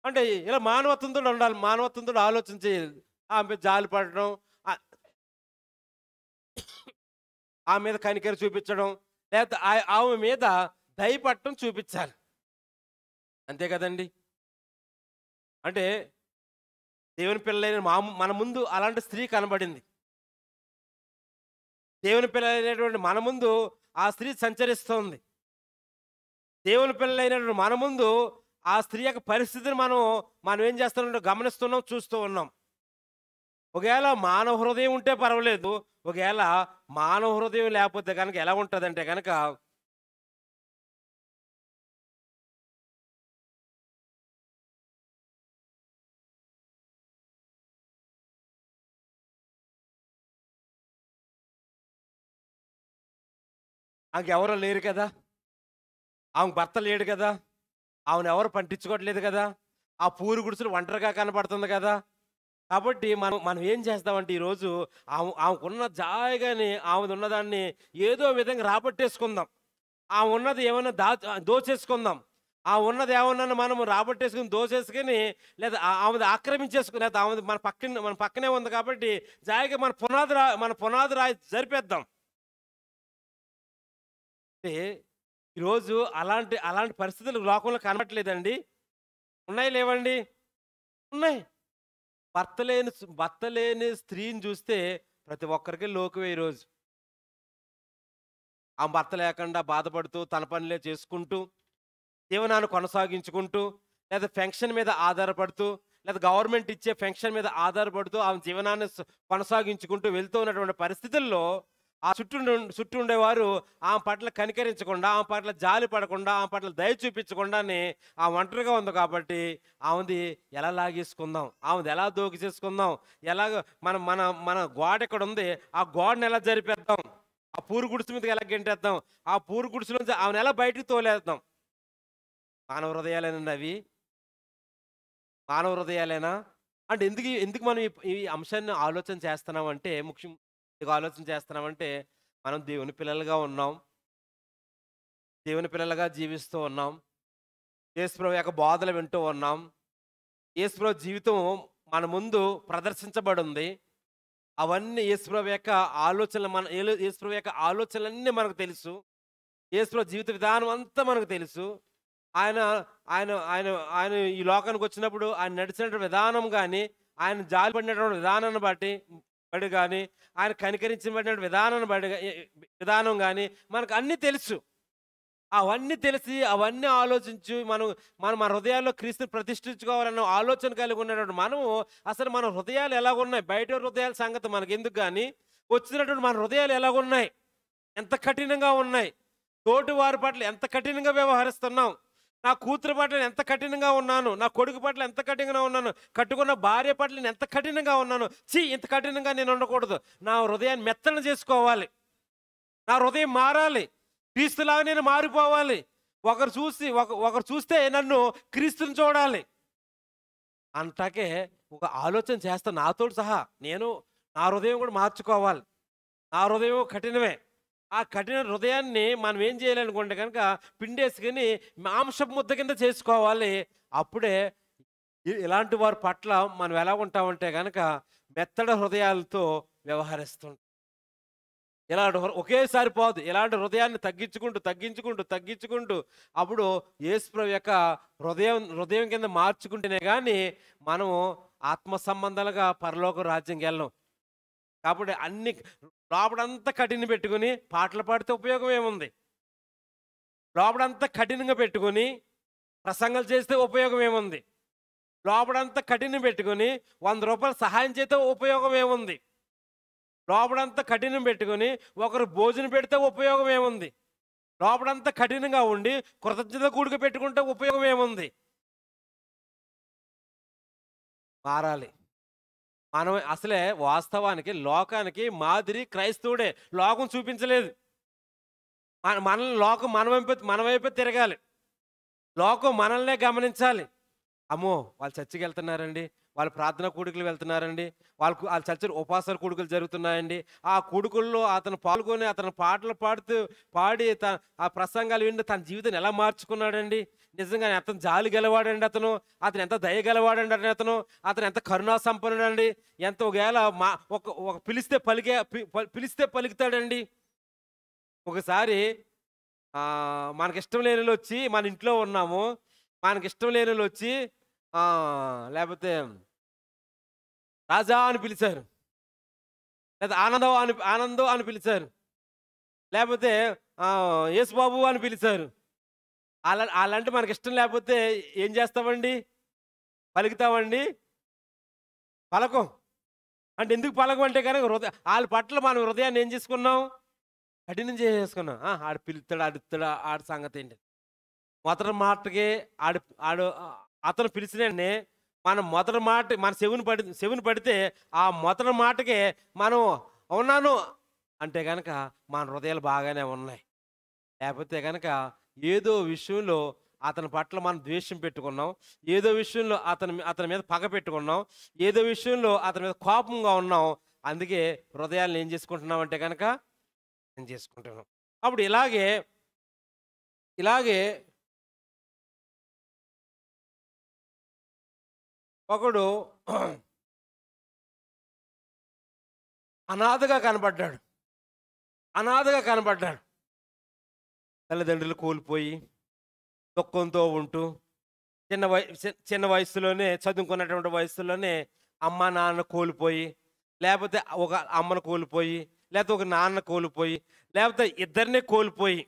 అంటే ఇలా మానవత్వంతో ఉండాలి. మానవత్వంతో ఆలోచన చేయాలి. ఆమె జాలి పడడం, ఆమె మీద కనికర చూపించడం, లేకపోతే ఆమె మీద దయపడటం చూపించాలి. అంతే కదండి. అంటే దేవుని పిల్లలైన మన ముందు అలాంటి స్త్రీ కనబడింది. దేవుని పిల్లలైనటువంటి మన ముందు ఆ స్త్రీ సంచరిస్తోంది. దేవుని పిల్లలైనటువంటి మన ముందు ఆ స్త్రీ యొక్క పరిస్థితిని మనం ఏం చేస్తున్నాం? గమనిస్తున్నాం, చూస్తూ ఉన్నాం. ఒకవేళ మానవ హృదయం ఉంటే పర్వాలేదు, ఒకవేళ మానవ హృదయం లేకపోతే కనుక ఎలా ఉంటుందంటే కనుక ఆమెకెవరో లేరు కదా! ఆమెకు భర్త లేడు కదా! ఆమెనెవరు పట్టించుకోవట్లేదు కదా! ఆ పూరి గుడిసెలో ఒంటరిగా కనపడుతుంది కదా! కాబట్టి మనం మనం ఏం చేస్తామంటే ఈరోజు ఆమెకున్న జాయిగాని ఆమెదున్నదాన్ని ఏదో విధంగా రాబట్టేసుకుందాం. ఆమె ఉన్నది ఏమన్నా దోచేసుకుందాం. ఉన్నది ఏమన్నా మనము రాబట్టేసుకొని దోచేసుకొని లేదా ఆమెది ఆక్రమించేసుకొని లేదా ఆమెది మన పక్కనే ఉంది కాబట్టి జాయిగా మన పునాది రాయి జరిపేద్దాం. అంటే ఈరోజు అలాంటి అలాంటి పరిస్థితులు లోకంలో కనబడట్లేదండి. ఉన్నాయి లేవండి? ఉన్నాయి. భర్త లేని స్త్రీని చూస్తే ప్రతి ఒక్కరికి లోకువే ఈరోజు. ఆమె భర్త లేకుండా బాధపడుతూ, తన పనులే చేసుకుంటూ, జీవనాన్ని కొనసాగించుకుంటూ, లేదా పెన్షన్ మీద ఆధారపడుతూ, లేదా గవర్నమెంట్ ఇచ్చే పెన్షన్ మీద ఆధారపడుతూ, ఆమె జీవనాన్ని కొనసాగించుకుంటూ వెళ్తూ ఉన్నటువంటి పరిస్థితుల్లో, ఆ చుట్టూ ఉండేవారు ఆమె పట్ల కనికరించకుండా, ఆమె పట్ల జాలి పడకుండా, ఆమె పట్ల దయ చూపించకుండానే ఆమె ఒంటరిగా ఉంది కాబట్టి, ఆమెది ఎలా లాగేసుకుందాం, ఆమెది ఎలా దోచేసుకుందాం, ఎలాగ మన మన మన గోడ ఎక్కడుంది, ఆ గోడని ఎలా జరిపేద్దాం, ఆ పూరు గుడిసె మీదకి ఎలా గెంటేద్దాం, ఆ పూరు గుడిసెలోంచి ఆమెను ఎలా బయటికి తోలేద్దాం. మానవ హృదయాలేనండి అవి? మానవ హృదయాలేనా? అంటే ఎందుకు ఎందుకు మనం ఈ అంశాన్ని ఆలోచన చేస్తున్నామంటే, ఎందుకు ఆలోచన చేస్తున్నామంటే, మనం దేవుని పిల్లలుగా ఉన్నాం. దేవుని పిల్లలుగా జీవిస్తూ ఉన్నాం. యేసుప్రభు యొక్క బోధలు వింటూ ఉన్నాం. యేసుప్రభు జీవితం మన ముందు ప్రదర్శించబడుంది. అవన్నీ యేసుప్రభు యొక్క ఆలోచనలు యేసుప్రభు యొక్క ఆలోచనలన్నీ మనకు తెలుసు. యేసుప్రభు జీవిత విధానం అంతా మనకు తెలుసు. ఆయన ఆయన ఆయన ఆయన ఈ లోకానికొచ్చినప్పుడు ఆయన నడిచినటువంటి విధానం గానీ, ఆయన జాలిపడినటువంటి విధానాన్ని బడి గానీ, ఆయన కనికరించబడినటువంటి విధానం గానీ మనకు అన్నీ తెలుసు. అవన్నీ తెలిసి, అవన్నీ ఆలోచించి మనం మనం మన హృదయాల్లో క్రీస్తుని ప్రతిష్ఠించుకోవాలన్న ఆలోచన కలిగి ఉన్నటువంటి మనము అసలు మన హృదయాలు ఎలాగున్నాయి? బయట హృదయాల సంగతి మనకెందుకు గానీ, వచ్చినటువంటి మన హృదయాలు ఎలాగున్నాయి? ఎంత కఠినంగా ఉన్నాయి? తోటి వారి పట్ల ఎంత కఠినంగా వ్యవహరిస్తున్నాం? నా కూతురు పట్ల నేను ఎంత కఠినంగా ఉన్నాను, నా కొడుకు పట్ల ఎంత కఠినంగా ఉన్నాను, కట్టుకున్న భార్య పట్ల నేను ఎంత కఠినంగా ఉన్నాను. ఇంత కఠినంగా నేను ఉండకూడదు. నా హృదయాన్ని మెత్తన చేసుకోవాలి. నా హృదయం మారాలి. క్రీస్తులాగా నేను మారిపోవాలి. ఒకరు చూస్తే నన్ను క్రీస్తుని చూడాలి అంటాకే ఒక ఆలోచన చేస్తా నాతోటి సహా. నా హృదయం కూడా మార్చుకోవాలి. నా హృదయం కఠినమే. ఆ కఠిన హృదయాన్ని మనం ఏం చేయాలనుకుంటే కనుక పిండేసుకుని మాంసపు ముద్ద కింద చేసుకోవాలి. అప్పుడే ఇలాంటి వారి పట్ల మనం ఎలా ఉంటామంటే కనుక మెత్తడి హృదయాలతో వ్యవహరిస్తుంటాం. ఒకేసారి పోదు. ఇలాంటి హృదయాన్ని తగ్గించుకుంటూ అప్పుడు యేసుప్రభు యొక్క హృదయం కింద మార్చుకుంటేనే కానీ మనము ఆత్మ సంబంధాలుగా పరలోక రాజ్యంకి వెళ్ళం. కాబట్టి లోపడంతా కఠిన పెట్టుకుని పాటలు పాడితే ఉపయోగం ఏముంది? లోపడంతా కఠినంగా పెట్టుకుని ప్రసంగాలు చేస్తే ఉపయోగం ఏముంది? లోపడంతా కఠినం పెట్టుకుని 100 రూపాయలు సహాయం చేస్తే ఉపయోగం ఏముంది? లోపడంతా కఠినం పెట్టుకుని ఒకరు భోజనం పెడితే ఉపయోగం ఏముంది? లోపడంతా కఠినంగా ఉండి కృతజ్ఞత కూడిక పెట్టుకుంటే ఉపయోగం ఏముంది? మారాలి. మనం అసలే వాస్తవానికి లోకానికి మాదిరి క్రైస్తవుడే. లోకం చూపించలేదు. లోకం మన వైపే తిరగాలి. లోకం మనల్నే గమనించాలి. అమ్మో, వాళ్ళు చర్చికి వెళ్తున్నారండి, వాళ్ళు ప్రార్థనా కూడికలు వెళ్తున్నారండి, వాళ్ళ చర్చలు ఉపవాసాల కూడికలు జరుగుతున్నాయండి. ఆ కూడుకుల్లో అతను పాల్గొని అతను పాటలు పాడి ఆ ప్రసంగాలు విండి తన జీవితాన్ని ఎలా మార్చుకున్నాడండి. నిజంగా అతను జాలి గెలవాడండి. అతను ఎంత దయ గెలవాడండి. అతను ఎంత కరుణా సంపన్నుడండి. ఎంత ఒకవేళ ఒక పిలిస్తే పలుకుతాడండి. ఒకసారి మనకిష్టం లేని వాళ్ళు వచ్చి, మన ఇంట్లో ఉన్నాము, మనకిష్టం లేని వాళ్ళు వచ్చి లేకపోతే రాజా అని పిలిచారు, లేదా ఆనందం అని పిలిచారు, లేకపోతే యేసుబాబు అని పిలిచారు. అలాంటి మనకి ఇష్టం లేకపోతే ఏం చేస్తామండి? పలుకుతామండి? పలకం. అంటే ఎందుకు పలకం అంటే కనుక వాళ్ళ పట్ల మనం హృదయాన్ని ఏం చేసుకున్నాం? కఠినం చేసేసుకున్నాం. ఆడు పిలుస్తాడు, ఆడుతాడు, ఆడి సంగతి ఏంటి? మొదటి మాటకి అతను పిలిచినే మనం మొదటి మాట మన చెవుని పడితే ఆ మొదటి మాటకే మనం ఉన్నాను అంటే కనుక మన హృదయాలు బాగానే ఉన్నాయి. లేకపోతే గనక ఏదో విషయంలో అతని పట్ల మనం ద్వేషం పెట్టుకున్నాం. ఏదో విషయంలో అతని మీద పగ పెట్టుకున్నాం. ఏదో విషయంలో అతని మీద కోపంగా ఉన్నాం. అందుకే హృదయాలను ఏం చేసుకుంటున్నామంటే గనక ఏం చేసుకుంటున్నాం. అప్పుడు ఇలాగే ఇలాగే ఒకడు అనాథగా కనపడ్డాడు. అనాథగా కనపడ్డాడు. తల్లిదండ్రులు కోల్పోయి దుఃఖంతో ఉంటూ చిన్న వయసులోనే చదువుకున్నటువంటి వయసులోనే అమ్మ నాన్న కోల్పోయి, లేకపోతే ఒక అమ్మను కోల్పోయి, లేకపోతే ఒక నాన్న కోల్పోయి, లేకపోతే ఇద్దరిని కోల్పోయి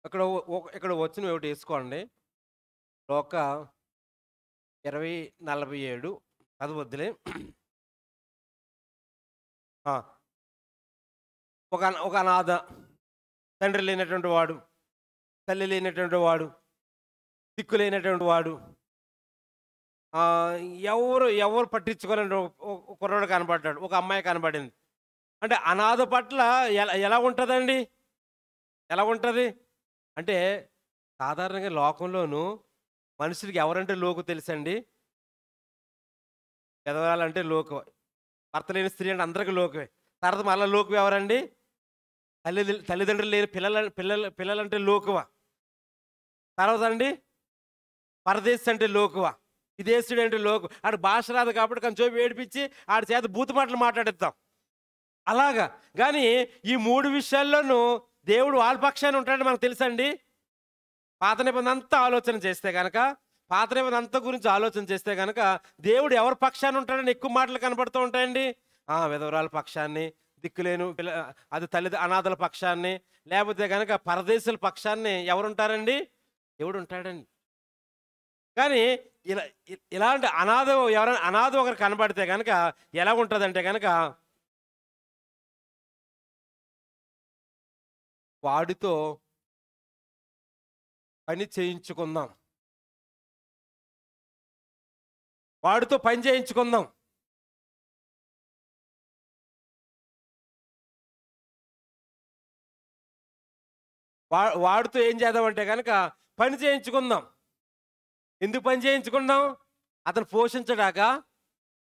ఇక్కడ వచ్చిన ఒకటి వేసుకోండి. లోక 20:47 చదవద్దులే. ఒక అనాథ, తండ్రి లేనటువంటి వాడు, తల్లి లేనటువంటి వాడు, దిక్కు లేనటువంటి వాడు, ఎవరు పట్టించుకోలేని కుర్రాడు కనపడ్డాడు. ఒక అమ్మాయి కనపడింది. అంటే అనాథ పట్ల ఎలా ఉంటుందండి? ఎలా ఉంటుంది అంటే, సాధారణంగా లోకంలోనూ మనుషులకి ఎవరంటే లోకు తెలుసండి? పెదవాళ్ళంటే లోకు, భర్త లేని స్త్రీ అంటే అందరికీ లోకువే. తర్వాత మళ్ళీ లోకు ఎవరండి? తల్లిదండ్రులు లేని పిల్లలంటే లోకువ. తర్వాత అండి పరదేశి అంటే లోకువ, విదేశీయుడు అంటే లోకు. ఆడు భాష రాదు కాబట్టి కొంచెం ఏడిపించి ఆడి చేత బూతు మాటలు మాట్లాడిస్తాం అలాగా. కానీ ఈ 3 విషయాల్లోనూ దేవుడు వాళ్ళ పక్షాన్ని ఉంటాడని మనకు తెలుసండి. పాత నిబంధన అంతా ఆలోచన చేస్తే కనుక, పాత నిబంధన అంతా గురించి ఆలోచన చేస్తే కనుక దేవుడు ఎవరి పక్షాన్ని ఉంటాడని ఎక్కువ మాటలు కనబడుతూ ఉంటాయండి. విధవరాల పక్షాన్ని, దిక్కులేను అనాథల పక్షాన్ని, లేకపోతే కనుక పరదేశుల పక్షాన్ని ఎవరుంటారండి? దేవుడు ఉంటాడండి. కానీ ఇలాంటి అనాథ ఒకరు కనబడితే కనుక ఎలా ఉంటుందంటే కనుక, వాడితో పని చేయించుకుందాం, వాడితో పని చేయించుకుందాం. వాడితో ఏం చేద్దామంటే కనుక పని చేయించుకుందాం. ఎందుకు పని చేయించుకుందాం? అతను పోషించడాక,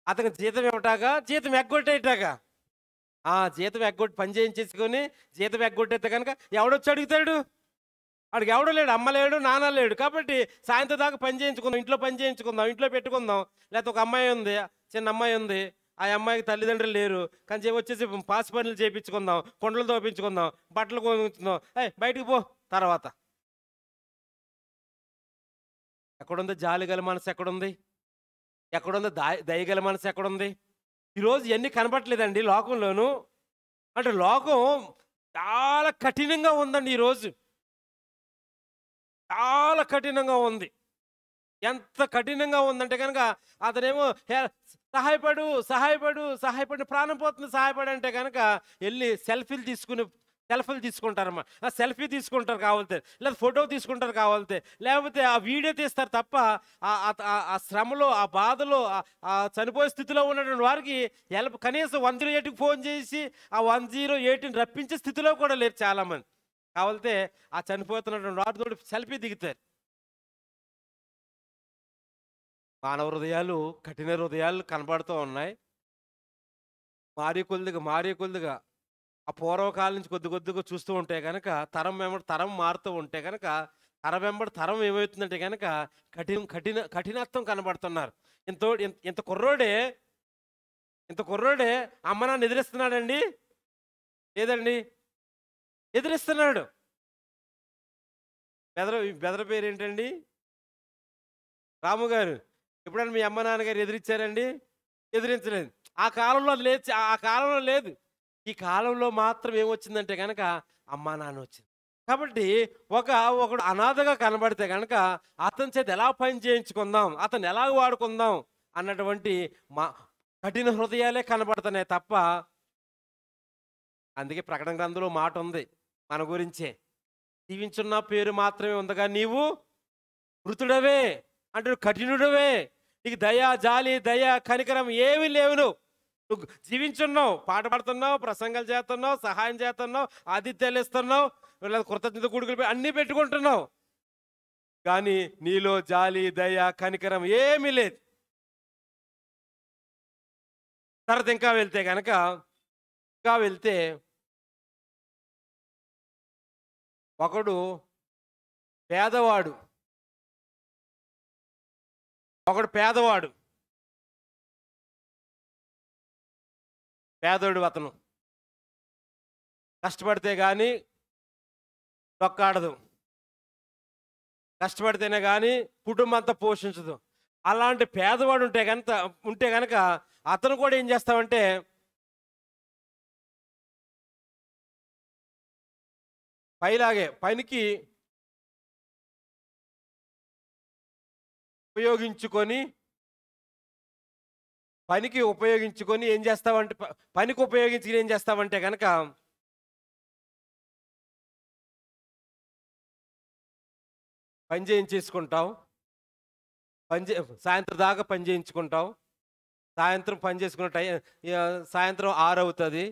అతనికి జీతం ఇవ్వటాక, జీతం ఎగ్గొట్టేటాక. జీతం ఎగ్గొట్టి పని చేయించేసుకొని జీతం ఎగ్గొట్టేస్తే కనుక ఎవడొచ్చి అడుగుతాడు? వాడికి ఎవడో లేడు, అమ్మ లేడు, నాన్న లేడు. కాబట్టి సాయంత్రం దాకా పని చేయించుకుందాం, ఇంట్లో పని చేయించుకుందాం, ఇంట్లో పెట్టుకుందాం. లేకపోతే ఒక అమ్మాయి ఉంది, చిన్న అమ్మాయి ఉంది, ఆ అమ్మాయికి తల్లిదండ్రులు లేరు, కానీ వచ్చేసి పాసి పనులు చేయించుకుందాం, కొండలు తోపించుకుందాం, బట్టలు కొనుక్కుందాం, బయటికి పో. తర్వాత ఎక్కడుంది జాలిగల మనసు? ఎక్కడుంది? ఎక్కడుంది దయగల మనసు? ఎక్కడుంది? ఈరోజు ఇవన్నీ కనపట్లేదండి లోకంలోను. అంటే లోకం చాలా కఠినంగా ఉందండి. ఈరోజు చాలా కఠినంగా ఉంది. ఎంత కఠినంగా ఉందంటే కనుక అతనేమో సహాయపడు సహాయపడు సహాయపడి, ప్రాణం పోతుంది సహాయపడి అంటే కనుక వెళ్ళి సెల్ఫీలు తీసుకుంటారమ్మా. సెల్ఫీ తీసుకుంటారు కావాలితే, లేదా ఫోటో తీసుకుంటారు కావాలితే, లేకపోతే ఆ వీడియో తీస్తారు తప్ప ఆ శ్రమలో, ఆ బాధలో, ఆ చనిపోయే స్థితిలో ఉన్నటువంటి వారికి కనీసం 108కి ఫోన్ చేసి ఆ 108ని రప్పించే స్థితిలో కూడా లేరు చాలామంది. కావాలితే ఆ చనిపోతున్నటువంటి వారితో సెల్ఫీ దిగుతారు. మానవ హృదయాలు, కఠిన హృదయాలు కనబడుతూ ఉన్నాయి. మారి కొద్దిగా ఆ పూర్వకాలం నుంచి కొద్దిగా చూస్తూ ఉంటే కనుక, తరం వెంబడి తరం మారుతూ ఉంటే కనుక, తరం వెంబడి తరం ఏమవుతుందంటే కనుక కఠినత్వం కనబడుతున్నారు. ఇంత కుర్రోడే అమ్మ నాన్న ఎదిరిస్తున్నాడండి? లేదండి, ఎదిరిస్తున్నాడు. బెదర పేరు ఏంటండి? రాము గారు. ఎప్పుడైనా మీ అమ్మ నాన్నగారు ఎదిరించారండి? ఎదిరించలేదు. ఆ కాలంలో అది లేదు, ఆ కాలంలో లేదు. ఈ కాలంలో మాత్రం ఏమొచ్చిందంటే కనుక అమ్మా నాన్న వచ్చింది. కాబట్టి ఒకడు అనాథగా కనబడితే కనుక అతని చేత ఎలా పని చేయించుకుందాం, అతను ఎలా వాడుకుందాం అన్నటువంటి కఠిన హృదయాలే కనబడుతున్నాయి తప్ప. అందుకే ప్రకటన గ్రంథంలో మాట ఉంది మన గురించే, జీవించున్న పేరు మాత్రమే ఉందగా నీవు మృతుడవే అంటే కఠినుడవే, నీకు దయ, జాలి, దయ, కనికరం ఏమీ లేవు. నువ్వు జీవించున్నావు, పాట పాడుతున్నావు, ప్రసంగాలు చేస్తున్నావు, సహాయం చేస్తున్నావు, ఆతిథ్యాలు ఇస్తున్నావు, లేదా కృతజ్ఞత కూడుకులు అన్నీ పెట్టుకుంటున్నావు. కానీ నీలో జాలి, దయ, కనికరం ఏమీ లేదు. తర్వాత ఇంకా వెళ్తే ఒకడు పేదవాడు, పేదోడు అతను కష్టపడితే కానీ నొక్కాడదు, కష్టపడితేనే కానీ కుటుంబం అంతా పోషించదు. అలాంటి పేదవాడు ఉంటే కనుక అతను కూడా ఏం చేస్తామంటే పైలాగే పనికి ఉపయోగించుకొని ఏం చేస్తావంటే పనికి ఉపయోగించుకుని ఏం చేస్తావంటే కనుక పని చేయించేసుకుంటావు. సాయంత్రం దాకా పని చేయించుకుంటావు. సాయంత్రం పని చేసుకున్న సాయంత్రం 6 అవుతుంది.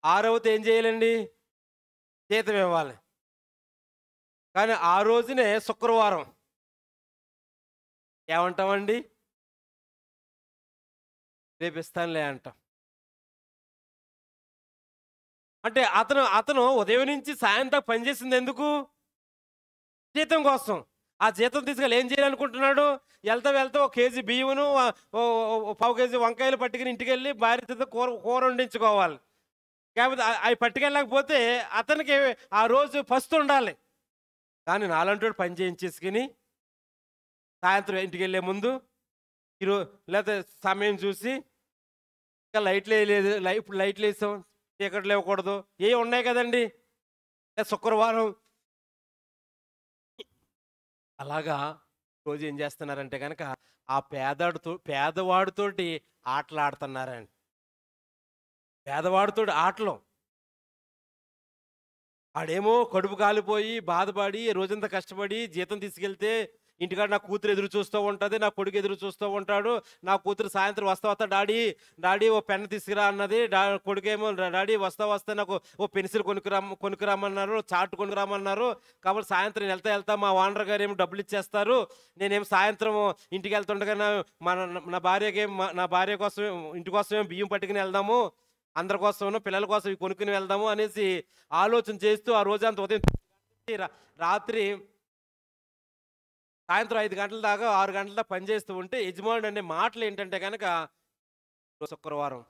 6 అవుతే ఏం చేయాలండి? జీతం ఇవ్వాలి. కానీ ఆ రోజునే శుక్రవారం ఏమంటామండి? రేపు ఇస్తానులే అంటాం. అంటే అతను ఉదయం నుంచి సాయంత్రం పనిచేసింది ఎందుకు? జీతం కోసం. ఆ జీతం తీసుకెళ్ళి ఏం చేయాలనుకుంటున్నాడు? వెళ్తా 1 కేజీ బియ్యమును, 1/2 కేజీ వంకాయలు పట్టుకుని ఇంటికి వెళ్ళి భార్యతో కూర వండించుకోవాలి. కాకపోతే అవి పట్టుకెళ్ళకపోతే అతనికి ఆ రోజు పస్తు ఉండాలి. కానీ నాలంటోడు పని చేయించేసుకుని సాయంత్రం ఇంటికి వెళ్ళే ముందు లేకపోతే సమయం చూసి ఇంకా లైట్లు వేయలేదు, ఇప్పుడు లైట్లు వేసాం, చీకట్లు ఇవ్వకూడదు, ఏవి ఉన్నాయి కదండి, శుక్రవారం. అలాగా రోజు ఏం చేస్తున్నారంటే కనుక ఆ పేదవాడితోటి ఆటలాడుతున్నారండి. పేదవాడితోటి ఆటలు. ఆడేమో కడుపు కాలిపోయి బాధపడి రోజంతా కష్టపడి జీతం తీసుకెళ్తే ఇంటికాడ నా కూతురు ఎదురు చూస్తూ ఉంటుంది, నా కొడుకు ఎదురు చూస్తూ ఉంటాడు. నా కూతురు సాయంత్రం వస్తా డాడీ ఓ పెన్ తీసుకురా అన్నది. కొడుకేమో డాడీ వస్తా నాకు ఓ పెన్సిల్ కొనుక్కురామన్నారు, చార్ట్ కొనుక్కురామన్నారు. కాబట్టి సాయంత్రం వెళ్తా మా ఓనర్ గారు ఏమో డబ్బులు ఇచ్చేస్తారు. నేనేమో సాయంత్రం ఇంటికి వెళ్తుండగా నా భార్య కోసం ఇంటి కోసమే బియ్యం పట్టుకుని వెళ్దాము, అందరి కోసం పిల్లల కోసం ఇవి కొనుక్కుని వెళ్దాము అనేసి ఆలోచన చేస్తూ ఆ రోజంతా ఉదయం రాత్రి సాయంత్రం 5 గంటల దాకా 6 గంటల దాకా పనిచేస్తూ ఉంటే యజమానుడు అనే మాటలు ఏంటంటే కనుక శుక్రవారం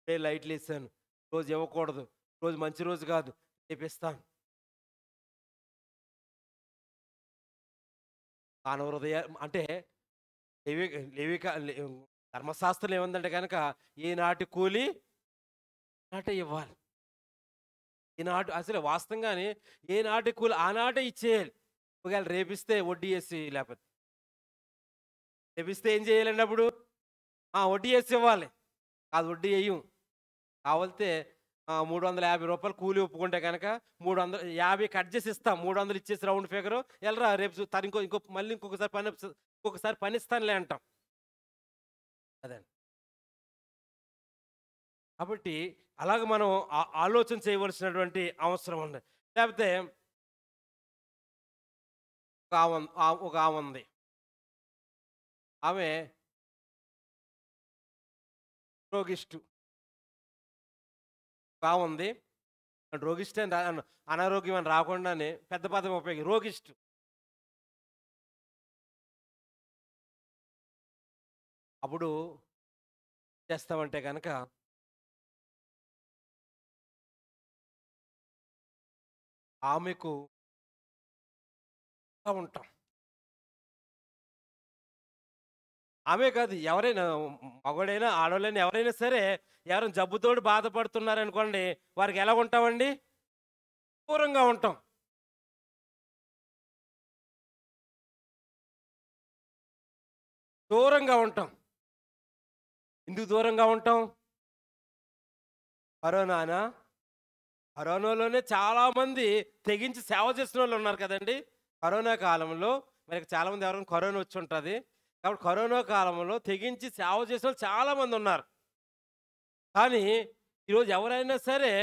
లైట్లు వేసాను, రోజు ఇవ్వకూడదు, రోజు మంచి రోజు కాదు, రేపిస్తాను. మానవ హృదయ అంటే ధర్మశాస్త్రం ఏముందంటే కనుక ఈనాటి కూలి నాటే ఇవ్వాలి. ఈనాటి అసలు వాస్తవంగానే ఏనాటి కూలి ఆనాటే ఇచ్చేయాలి. ఒకవేళ రేపిస్తే వడ్డీ వేసి, లేకపోతే రేపిస్తే ఏం చేయాలండి? అప్పుడు వడ్డీ వేసి ఇవ్వాలి. అది వడ్డీ వేయం. కావాలితే 350 రూపాయలు కూలి ఒప్పుకుంటే కనుక 350 కట్ చేసి ఇస్తాం. 300 ఇచ్చేసి రౌండ్ ఫిగరు వెళ్ళరా రేపు మళ్ళీ ఇంకొకసారి పని ఇస్తానులే అంటాం. అదే కాబట్టి అలాగ మనం ఆలోచన చేయవలసినటువంటి అవసరం ఉంది. లేకపోతే ఒక ఆమె ఉంది. ఆమె రోగిష్టు. బాగుంది. రోగిష్టి అని అనారోగ్యం అని రాకుండానే పెద్ద పదం రోగిష్టు. అప్పుడు చేస్తామంటే కనుక ఆమెకు ఉంటాం. ఆమె కాదు, ఎవరైనా మగవాడైనా ఆడవాళ్ళైనా ఎవరైనా సరే ఎవరైనా జబ్బుతోటి బాధపడుతున్నారనుకోండి, వారికి ఎలా ఉంటామండి? దూరంగా ఉంటాం. దూరంగా ఉంటాం. ఎందుకు దూరంగా ఉంటాం? కరోనాలోనే చాలామంది తెగించి సేవ చేసిన వాళ్ళు ఉన్నారు కదండి. కరోనా కాలంలో మనకి చాలామంది ఎవరైనా కరోనా వచ్చి ఉంటుంది. కాబట్టి కరోనా కాలంలో తెగించి సేవ చేసిన వాళ్ళు చాలామంది ఉన్నారు. కానీ ఈరోజు ఎవరైనా సరే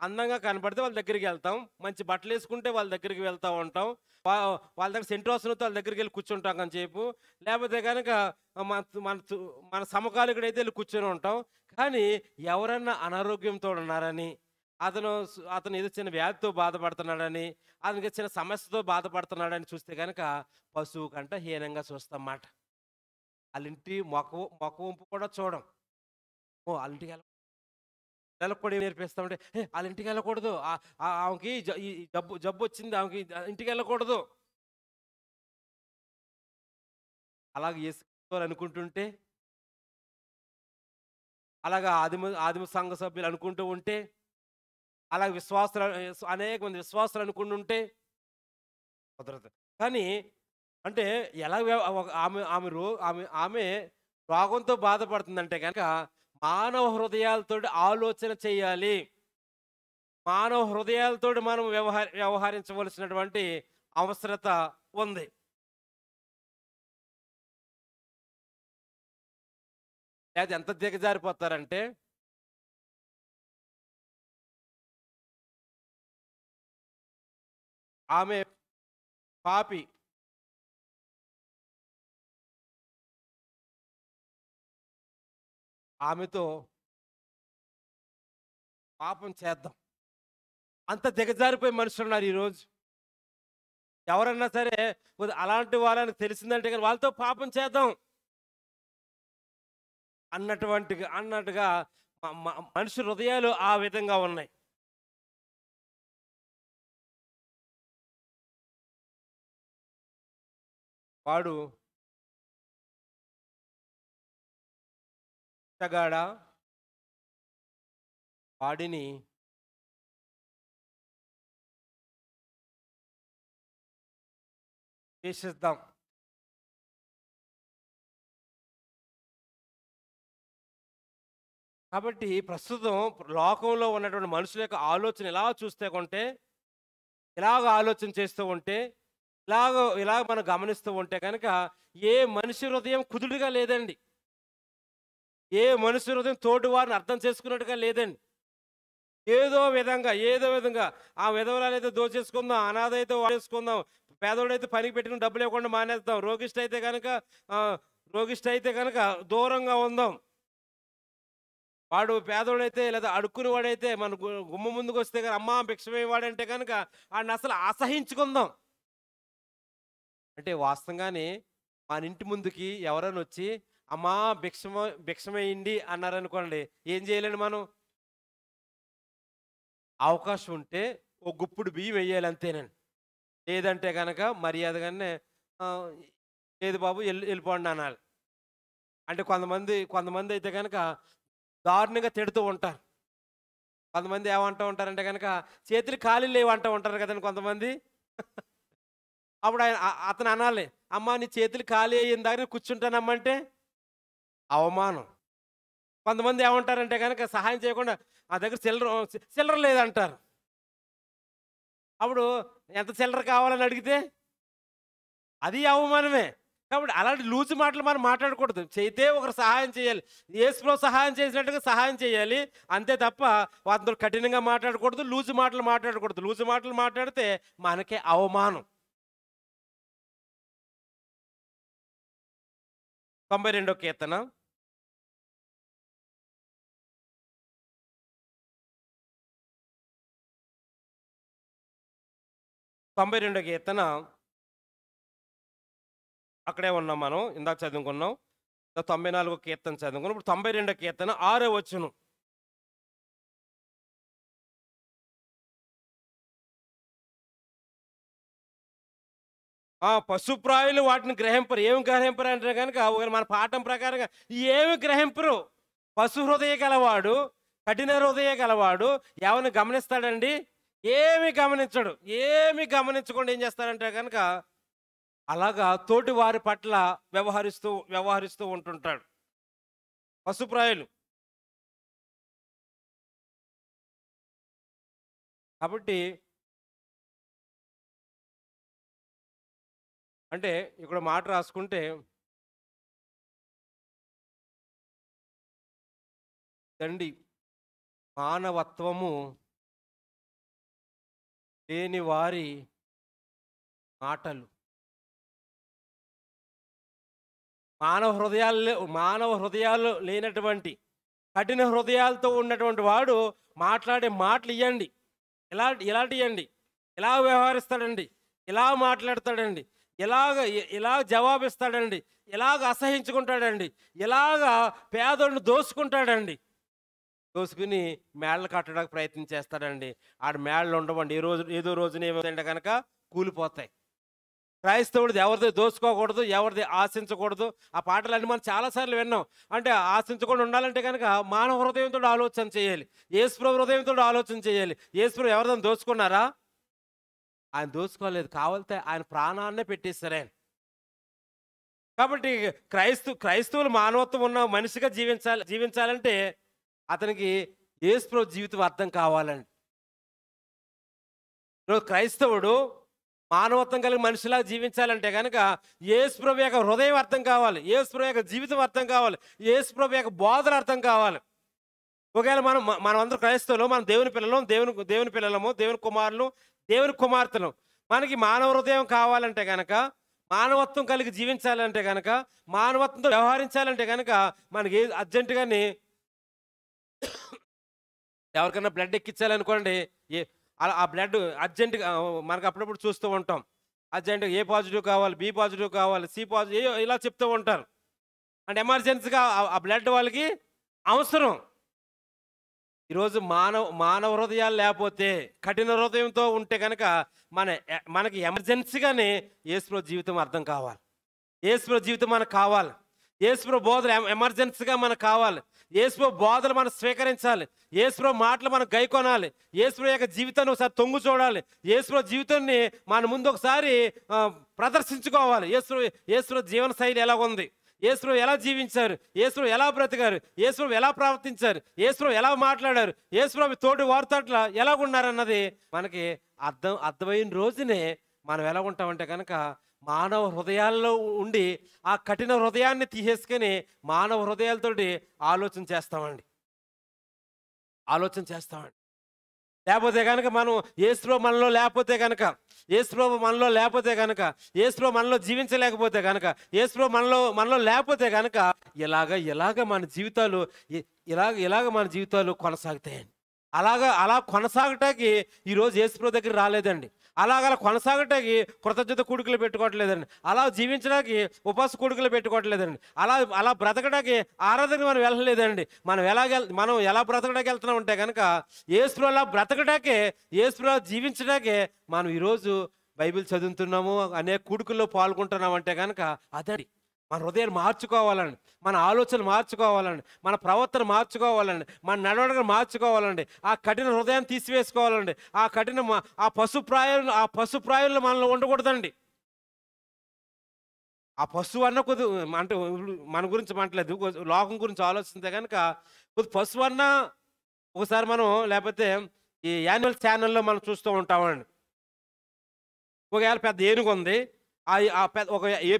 అందంగా కనపడితే వాళ్ళ దగ్గరికి వెళ్తాం. మంచి బట్టలేసుకుంటే వాళ్ళ దగ్గరికి వెళ్తా ఉంటాం. వా వాళ్ళ దగ్గర సెంట్రోసనతో వాళ్ళ దగ్గరికెళ్ళి కూర్చుంటాం కొంతసేపు. లేపోతే గనక మన మన తు మన సమకాలీకుడైతే ఎళ్లి కూర్చొని ఉంటాం. కానీ ఎవరన్నా అనారోగ్యంతో ఉన్నారని, అతను ఏదో చిన్న వ్యాధితో బాధపడుతున్నాడని, అతనికి చిన్న సమస్యతో బాధపడుతున్నాడని చూస్తే గనక పశువు కంట హీనంగా చూస్తాం మాట. ఆళ్ళింటి మొఖ వంపు కూడా చూడం. ఓహ్! ఆళ్ళింటికెళ్ళ పిల్లలకు కూడా ఏం నేర్పిస్తామంటే, "హే! ఆళ్ళింటికెళ్ళకూడదు. ఆమెకి ఈ జబ్బొచ్చింది. ఆమెకి ఇంటికెళ్ళకూడదు." అలాగ యేసుక్రీస్తు అనుకుంటుంటే, అలాగా ఆదిమ సంఘ సభ్యులు అనుకుంటూ ఉంటే, అలాగే అనేక మంది విశ్వాసులు అనుకుంటుంటే కుదరదు. కానీ అంటే ఎలా ఒక ఆమె ఆమె రో ఆమె ఆమె రోగంతో బాధపడుతుందంటే గనక మానవ హృదయాలతోటి ఆలోచన చేయాలి. మానవ హృదయాలతోటి మనం వ్యవహరించవలసినటువంటి అవసరత ఉంది. లేతే ఎంత దిగజారిపోతారంటే ఆమె పాపి. ఆమెతో పాపం చేద్దాం. అంత దిగజారిపోయే మనుషులున్నారు ఈరోజు. ఎవరన్నా సరే అలాంటి వాళ్ళని తెలిసిందంటే గనుక వాళ్ళతో పాపం చేద్దాం అన్నట్టుగా మనిషి హృదయాలు ఆ విధంగా ఉన్నాయి. వాడు ఇష్టగాడా వాడిని ద్వేషిద్దాం. కాబట్టి ప్రస్తుతం లోకంలో ఉన్నటువంటి మనుషుల యొక్క ఆలోచన ఎలా చూస్తే కొంటే, ఇలాగ ఆలోచన చేస్తూ ఉంటే, ఇలాగ మనం గమనిస్తూ ఉంటే కనుక ఏ మనిషి హృదయం కుదురుగా లేదండి. ఏ మనిషి హృదయం తోటి వారిని అర్థం చేసుకున్నట్టుగా లేదండి. ఏదో విధంగా ఆ విధవరాలైతే దోచేసుకుందాం, అనాథ అయితే వాడేసుకుందాం, పేదోడైతే పనికి పెట్టుకుని డబ్బులు ఇవ్వకుండా మానేద్దాం, రోగిష్టి అయితే కనుక దూరంగా ఉందాం. వాడు పేదోడైతే లేదా అడుక్కుని వాడైతే మన గుమ్మ ముందుకు వస్తే కనుక అమ్మా భిక్షమేవాడంటే కనుక ఆడిని అసలు అసహించుకుందాం. అంటే వాస్తవంగానే మన ఇంటి ముందుకి ఎవరైనా వచ్చి అమ్మా భిక్షమేయండి అన్నారనుకోండి, ఏం చేయలేండి మనం? అవకాశం ఉంటే ఓ గుప్పుడు బియ్యం వెయ్యాలి అంతేనండి. లేదంటే గనక మర్యాదగానే ఆహ్, లేదు బాబు వెళ్ళిపోండి అనాలి. అంటే కొంతమంది అయితే గనక దారుణంగా తిడుతూ ఉంటారు. కొంతమంది ఏమంటూ ఉంటారంటే గనక చేతులు ఖాళీలు లేవు అంటూ ఉంటారు కదండీ కొంతమంది. అప్పుడు అతను అనాలి, అమ్మా నీ చేతులు ఖాళీ అయిన దగ్గర కూర్చుంటానమ్మంటే అవమానం. కొంతమంది ఏమంటారంటే గనక సహాయం చేయకుండా నా దగ్గర చిల్లర లేదంటారు. అప్పుడు ఎంత చిల్లర కావాలని అడిగితే అది అవమానమే. కాబట్టి అలాంటి లూజు మాటలు మనం మాట్లాడకూడదు. చేయితే ఒకరు సహాయం చేయాలి. యేసుప్రభు సహాయం చేసినట్టుగా సహాయం చేయాలి. అంతే తప్ప వాళ్ళతో కఠినంగా మాట్లాడకూడదు. లూజు మాటలు మాట్లాడకూడదు. లూజు మాటలు మాట్లాడితే మనకే అవమానం. 92 కీర్తన 92 కీర్తన అక్కడే ఉన్నాం మనం. ఇందాక చదువుకున్నాం. 94 కీర్తన చదువుకున్నాం. ఇప్పుడు 92 కీర్తన 6వ వచనం. పశుప్రాయులు వాటిని గ్రహింపరు. ఏమి గ్రహింపరు అంటే గనక మన పాఠం ప్రకారంగా ఏమి గ్రహింపరు. పశు హృదయ గలవాడు, కఠిన హృదయ గలవాడు ఎవరిని గమనిస్తాడండి? ఏమి గమనించడు. ఏమి గమనించకుండా ఏం చేస్తాడంటే గనక అలాగా తోటి వారి పట్ల వ్యవహరిస్తూ ఉంటుంటాడు. పశుప్రాయులు. కాబట్టి అంటే ఇక్కడ మాట రాసుకుంటే దండి మానవత్వము లేని వారి మాటలు, మానవ హృదయాలు లేనటువంటి కఠిన హృదయాలతో ఉన్నటువంటి వాడు మాట్లాడే మాటలు ఇవ్వండి, ఇలాంటి ఇవ్వండి, ఎలా వ్యవహరిస్తాడండి, ఎలా మాట్లాడతాడండి, ఎలా జవాబిస్తాడండి, ఎలాగ అసహించుకుంటాడండి, ఎలాగ పేదోడిని దోసుకుంటాడండి, దోసుకుని మేళ్ళ కట్టడానికి ప్రయత్నం చేస్తాడండి. ఆడ మేళ్ళు ఉండవండి, ఏదో రోజున ఏమవుతాయంటే కనుక కూలిపోతాయి. క్రైస్తవుడిది ఎవరిది దోసుకోకూడదు, ఎవరిది ఆశించకూడదు. ఆ పాటలన్నీ మనం చాలాసార్లు విన్నాం. అంటే ఆశించకుండా ఉండాలంటే కనుక మానవ హృదయంతో ఆలోచన చేయాలి, యేసుప్రభు హృదయంతో ఆలోచన చేయాలి. యేసుప్రభు ఎవరిదని దోచుకున్నారా? ఆయన దోచుకోలేదు, కావాలితే ఆయన ప్రాణాన్నే పెట్టేశారు ఆయన. కాబట్టి క్రైస్తవులు మానవత్వం ఉన్న మనిషిగా జీవించాలంటే అతనికి యేసుప్రభు జీవితం అర్థం కావాలండి. ఈరోజు క్రైస్తవుడు మానవత్వం కలిగిన మనిషిలా జీవించాలంటే కనుక యేసుప్రభు యొక్క హృదయం అర్థం కావాలి, యేసుప్రభు యొక్క జీవితం అర్థం కావాలి, యేసుప్రభు యొక్క బోధన అర్థం కావాలి. ఒకవేళ మనం అందరూ క్రైస్తవులు, మనం దేవుని పిల్లలం, దేవుని పిల్లలము, దేవుని కుమారులు, దేవుని కుమార్తెలు. మనకి మానవ హృదయం కావాలంటే కనుక, మానవత్వం కలిగి జీవించాలంటే కనుక, మానవత్వంతో వ్యవహరించాలంటే కనుక మనకి అర్జెంటుగాని ఎవరికైనా బ్లడ్ ఎక్కించాలనుకోండి, ఆ బ్లడ్ అర్జెంటుగా మనకు అప్పుడప్పుడు చూస్తూ ఉంటాం. అర్జెంటుగా ఏ పాజిటివ్ కావాలి, బి పాజిటివ్ కావాలి, సి పాజిటివ్, ఇలా చెప్తూ ఉంటారు. అంటే ఎమర్జెన్సీగా ఆ బ్లడ్ వాళ్ళకి అవసరం. ఈరోజు మానవ హృదయాలు లేకపోతే, కఠిన హృదయంతో ఉంటే కనుక మనకి ఎమర్జెన్సీగానే యేసుప్రభు జీవితం అర్థం కావాలి, యేసుప్రభు జీవితం మనకు కావాలి, యేసుప్రభు బోధలు ఎమర్జెన్సీగా మనకు కావాలి, యేసుప్రభు బోధలు మనం స్వీకరించాలి, యేసుప్రభు మాటలు మనం గైకొనాలి, యేసుప్రభు యొక్క జీవితాన్ని ఒకసారి తొంగు చూడాలి, యేసుప్రభు జీవితాన్ని మన ముందు ఒకసారి ప్రదర్శించుకోవాలి. యేసుప్రభు జీవన శైలి ఎలా ఉంది, యేసుప్రభు ఎలా జీవించారు, యేసుప్రభు ఎలా బ్రతికారు, యేసుప్రభు ఎలా ప్రవర్తించారు, యేసుప్రభు ఎలా మాట్లాడారు, యేసుప్రభు తోటి వారితోట్ల ఎలా ఉన్నారన్నది మనకి అర్థమైన రోజునే మనం ఎలా ఉంటామంటే కనుక మానవ హృదయాల్లో ఉండి ఆ కఠిన హృదయాన్ని తీసేసుకొని మానవ హృదయాలతోటి ఆలోచన చేస్తామండి. లేకపోతే కనుక మనం యేసుప్రభు మనలో లేకపోతే కనుక, యేసుప్రభు మనలో లేకపోతే కనుక, యేసుప్రభు మనలో జీవించలేకపోతే కనుక, యేసుప్రభు మనలో లేకపోతే కనుక ఇలాగ మన జీవితాలు ఇలాగ మన జీవితాలు కొనసాగుతాయండి. అలా కొనసాగటానికి ఈరోజు యేసుప్రభు దగ్గర రాలేదండి. అలా కొనసాగటానికి కృతజ్ఞత కూడుకులు పెట్టుకోవట్లేదండి. అలా జీవించడానికి ఉపవాస కూడుకులు పెట్టుకోవట్లేదండి. అలా బ్రతకడానికి ఆరాధనకి మనం వెళ్ళలేదండి. మనం ఎలా బ్రతకడానికి వెళ్తున్నాం అంటే కనుక యేసుప్రభు అలా బ్రతకడాకే, యేసుప్రభు జీవించడాకే మనం ఈరోజు బైబిల్ చదువుతున్నాము, అనేక కూడుకుల్లో పాల్గొంటున్నాం అంటే కనుక అదండి. మన హృదయాన్ని మార్చుకోవాలండి, మన ఆలోచనలు మార్చుకోవాలండి, మన ప్రవర్తన మార్చుకోవాలండి, మన నడవడికను మార్చుకోవాలండి, ఆ కఠిన హృదయాన్ని తీసివేసుకోవాలండి, ఆ పశుప్రాయులు మనలో ఉండకూడదండి. ఆ పశువు అన్న అంటే మన గురించి మాట్లాడలేదు, లోకం గురించి ఆలోచిస్తే కనుక పశువు అన్న ఒకసారి మనం, లేకపోతే ఈ యానిమల్ ఛానల్లో మనం చూస్తూ ఉంటామండి. ఒకవేళ పెద్ద ఏనుగు ఉంది,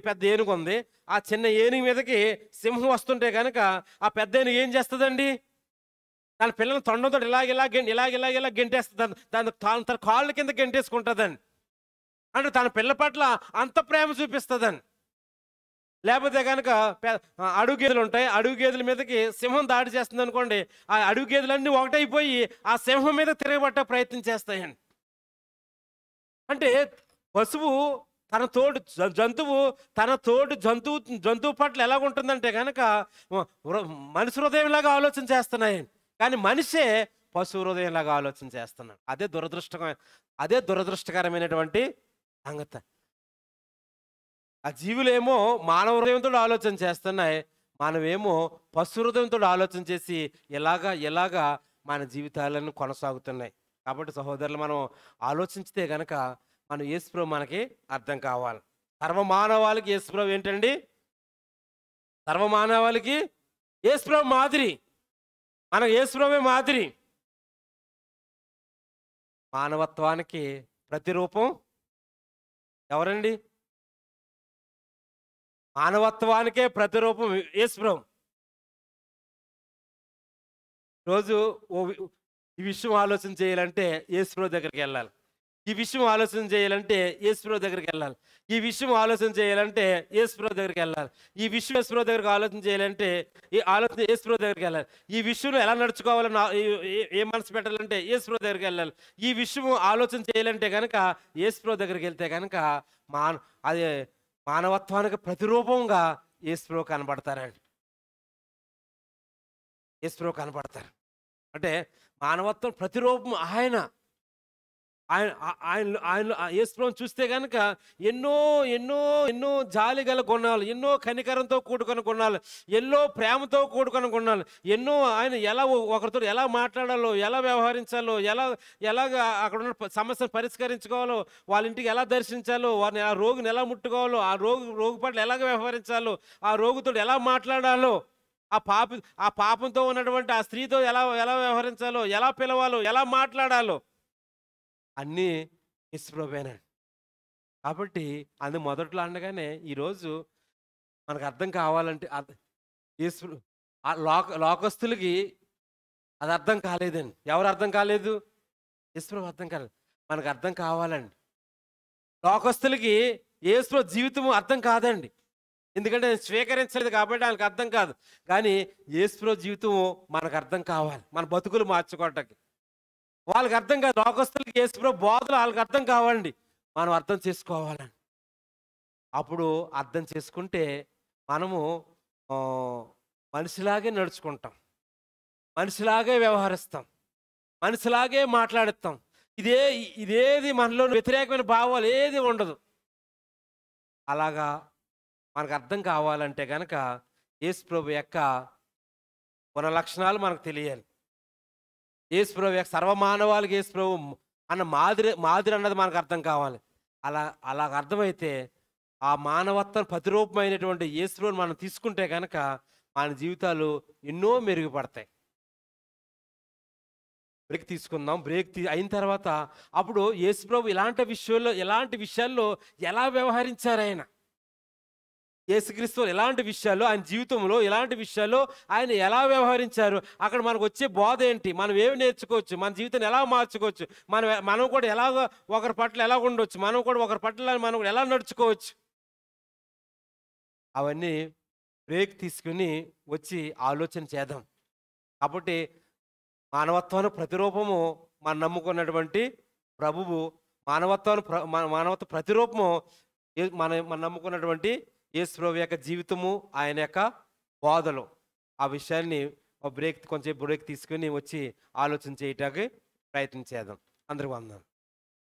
పెద్ద ఏనుగు ఉంది, ఆ చిన్న ఏనుగు మీదకి సింహం వస్తుంటే కనుక ఆ పెద్ద ఏనుగు ఏం చేస్తుందండి? తన పిల్లలు తొండంతో ఇలా గెంటేస్తుంది, తన కాళ్ళ కింద గెంటేసుకుంటుందండి. అంటే తన పిల్ల పట్ల అంత ప్రేమ చూపిస్తుందండి. లేకపోతే కనుక అడుగు గేదెలు ఉంటాయి, అడుగు గేదెల మీదకి సింహం దాడి చేస్తుంది అనుకోండి, ఆ అడుగు గేదెలన్నీ ఒకటైపోయి ఆ సింహం మీద తిరగబట్టే ప్రయత్నం చేస్తాయండి. అంటే తన తోడు జంతువు పట్ల ఎలాగుంటుందంటే కనుక మనిషి హృదయంలాగా ఆలోచన చేస్తున్నాయండి. కానీ మనిషే పశువు హృదయంలాగా ఆలోచన చేస్తున్నాడు. అదే దురదృష్టకరమైనటువంటి సంగతి. ఆ జీవులేమో మానవ హృదయంతో ఆలోచన చేస్తున్నాయి, మనమేమో పశు హృదయంతో ఆలోచన చేసి ఎలాగా మన జీవితాలను కొనసాగుతున్నాయి. కాబట్టి సహోదరులు, మనం ఆలోచించితే గనక మన యేసుప్రభు మనకి అర్థం కావాలి. సర్వమానవాళికి యేసుప్రభు ఏంటండి? సర్వమానవాళికి యేసుప్రభు మాదిరి, మన యేసుప్రభువే మాదిరి. మానవత్వానికి ప్రతిరూపం ఎవరండి? మానవత్వానికే ప్రతిరూపం యేసుప్రభు. రోజు ఈ విషయం ఆలోచన చేయాలంటే యేసుప్రభు దగ్గరికి వెళ్ళాలి. ఈ విషయం ఆలోచన చేయాలంటే యేసుప్రభు దగ్గరికి వెళ్ళాలి. ఈ విషయం ఆలోచన చేయాలంటే యేసుప్రభు దగ్గరికి వెళ్ళాలి. ఈ విషయం యేసుప్రభు దగ్గరికి ఆలోచన చేయాలంటే ఈ ఆలోచన యేసుప్రభు దగ్గరికి వెళ్ళాలి. ఈ విషయంలో ఎలా నడుచుకోవాలని ఏ మనసు పెట్టాలంటే యేసుప్రభు దగ్గరికి వెళ్ళాలి. ఈ విషయం ఆలోచన చేయాలంటే కనుక యేసుప్రభు దగ్గరికి వెళ్తే కనుక మాన అది మానవత్వానికి ప్రతిరూపంగా యేసుప్రభు కనబడతారండి. యేసుప్రభు కనబడతారు. అంటే మానవత్వం ప్రతిరూపం ఆయన. ఆయన ఆయన ఆయన యేసుప్రభుని చూస్తే కనుక ఎన్నో ఎన్నో ఎన్నో జాలి గల గుణాలు, ఎన్నో కనికరంతో కూడుకున్న గుణాలు, ఎన్నో ప్రేమతో కూడుకున్న గుణాలు, ఎన్నో ఆయన ఎలా ఒకరితో ఎలా మాట్లాడాలో, ఎలా వ్యవహరించాలో, ఎలాగ అక్కడ ఉన్న సమస్యను పరిష్కరించుకోవాలో, వాళ్ళ ఇంటికి ఎలా దర్శించాలో, వారిని ఆ రోగిని ఎలా ముట్టుకోవాలో, ఆ రోగి పట్ల ఎలాగ వ్యవహరించాలో, ఆ రోగితో ఎలా మాట్లాడాలో, ఆ పాపంతో ఉన్నటువంటి ఆ స్త్రీతో ఎలా ఎలా వ్యవహరించాలో, ఎలా పిలవాలో, ఎలా మాట్లాడాలో అన్నీ యేసుప్రభువేనండి. కాబట్టి మొదట్లో అనగానే ఈరోజు మనకు అర్థం కావాలంటే యేసు లోకస్తులకి అది అర్థం కాలేదండి. ఎవరు అర్థం కాలేదు? యేసుప్రభు అర్థం కాలేదు. మనకు అర్థం కావాలండి. లోకస్తులకి యేసుప్రభు జీవితం అర్థం కాదండి. ఎందుకంటే నేను స్వీకరించలేదు కాబట్టి వాళ్ళకి అర్థం కాదు. కానీ యేసుప్రభు జీవితం మనకు అర్థం కావాలి, మన బతుకులు మార్చుకోవటానికి. వాళ్ళకి అర్థం కాదు. లోకస్తులకి యేసుప్రభు బోధలు వాళ్ళకి అర్థం కావాలండి. మనం అర్థం చేసుకోవాలండి. అప్పుడు అర్థం చేసుకుంటే మనము మనిషిలాగే నడుచుకుంటాం, మనిషిలాగే వ్యవహరిస్తాం, మనిషిలాగే మాట్లాడుతాం. ఇదేది మనలో వ్యతిరేకమైన భావాలు ఏది ఉండదు. అలాగా మనకు అర్థం కావాలంటే కనుక యేసుప్రభు యొక్క గుణ లక్షణాలు మనకు తెలియాలి. యేసుప్రభు యొక్క సర్వమానవాళికి యేసుప్రభు అన్న మాదిరి అన్నది మనకు అర్థం కావాలి. అలాగ అర్థమైతే ఆ మానవత్వం ప్రతిరూపమైనటువంటి యేసుప్రభుని మనం తీసుకుంటే కనుక మన జీవితాలు ఎన్నో మెరుగుపడతాయి. బ్రేక్ తీసుకుందాం. అయిన తర్వాత అప్పుడు యేసుప్రభు ఎలాంటి విషయాల్లో ఎలా వ్యవహరించారు ఆయన, యేసుక్రీస్తు ఎలాంటి విషయాల్లో, ఆయన జీవితంలో ఎలాంటి విషయాల్లో ఆయన ఎలా వ్యవహరించారు, అక్కడ మనకు వచ్చే బోధ ఏంటి, మనం ఏమి నేర్చుకోవచ్చు, మన జీవితాన్ని ఎలా మార్చుకోవచ్చు, మనం కూడా ఒకరి పట్ల ఎలా ఉండొచ్చు, మనం కూడా ఒకరి పట్ల మనం ఎలా నడుచుకోవచ్చు, అవన్నీ బ్రేక్ తీసుకుని వచ్చి ఆలోచన చేద్దాం. కాబట్టి మానవత్వానికి ప్రతిరూపము మనం నమ్ముకున్నటువంటి ప్రభువు, మానవత్వ ప్రతిరూపము మనం నమ్ముకున్నటువంటి యేసుప్రభు యొక్క జీవితము, ఆయన యొక్క బోధలు. ఆ విషయాన్ని కొంచెం బ్రేక్ తీసుకుని వచ్చి ఆలోచన చేయటానికి ప్రయత్నం చేద్దాం. అందరికీ వందనాలు.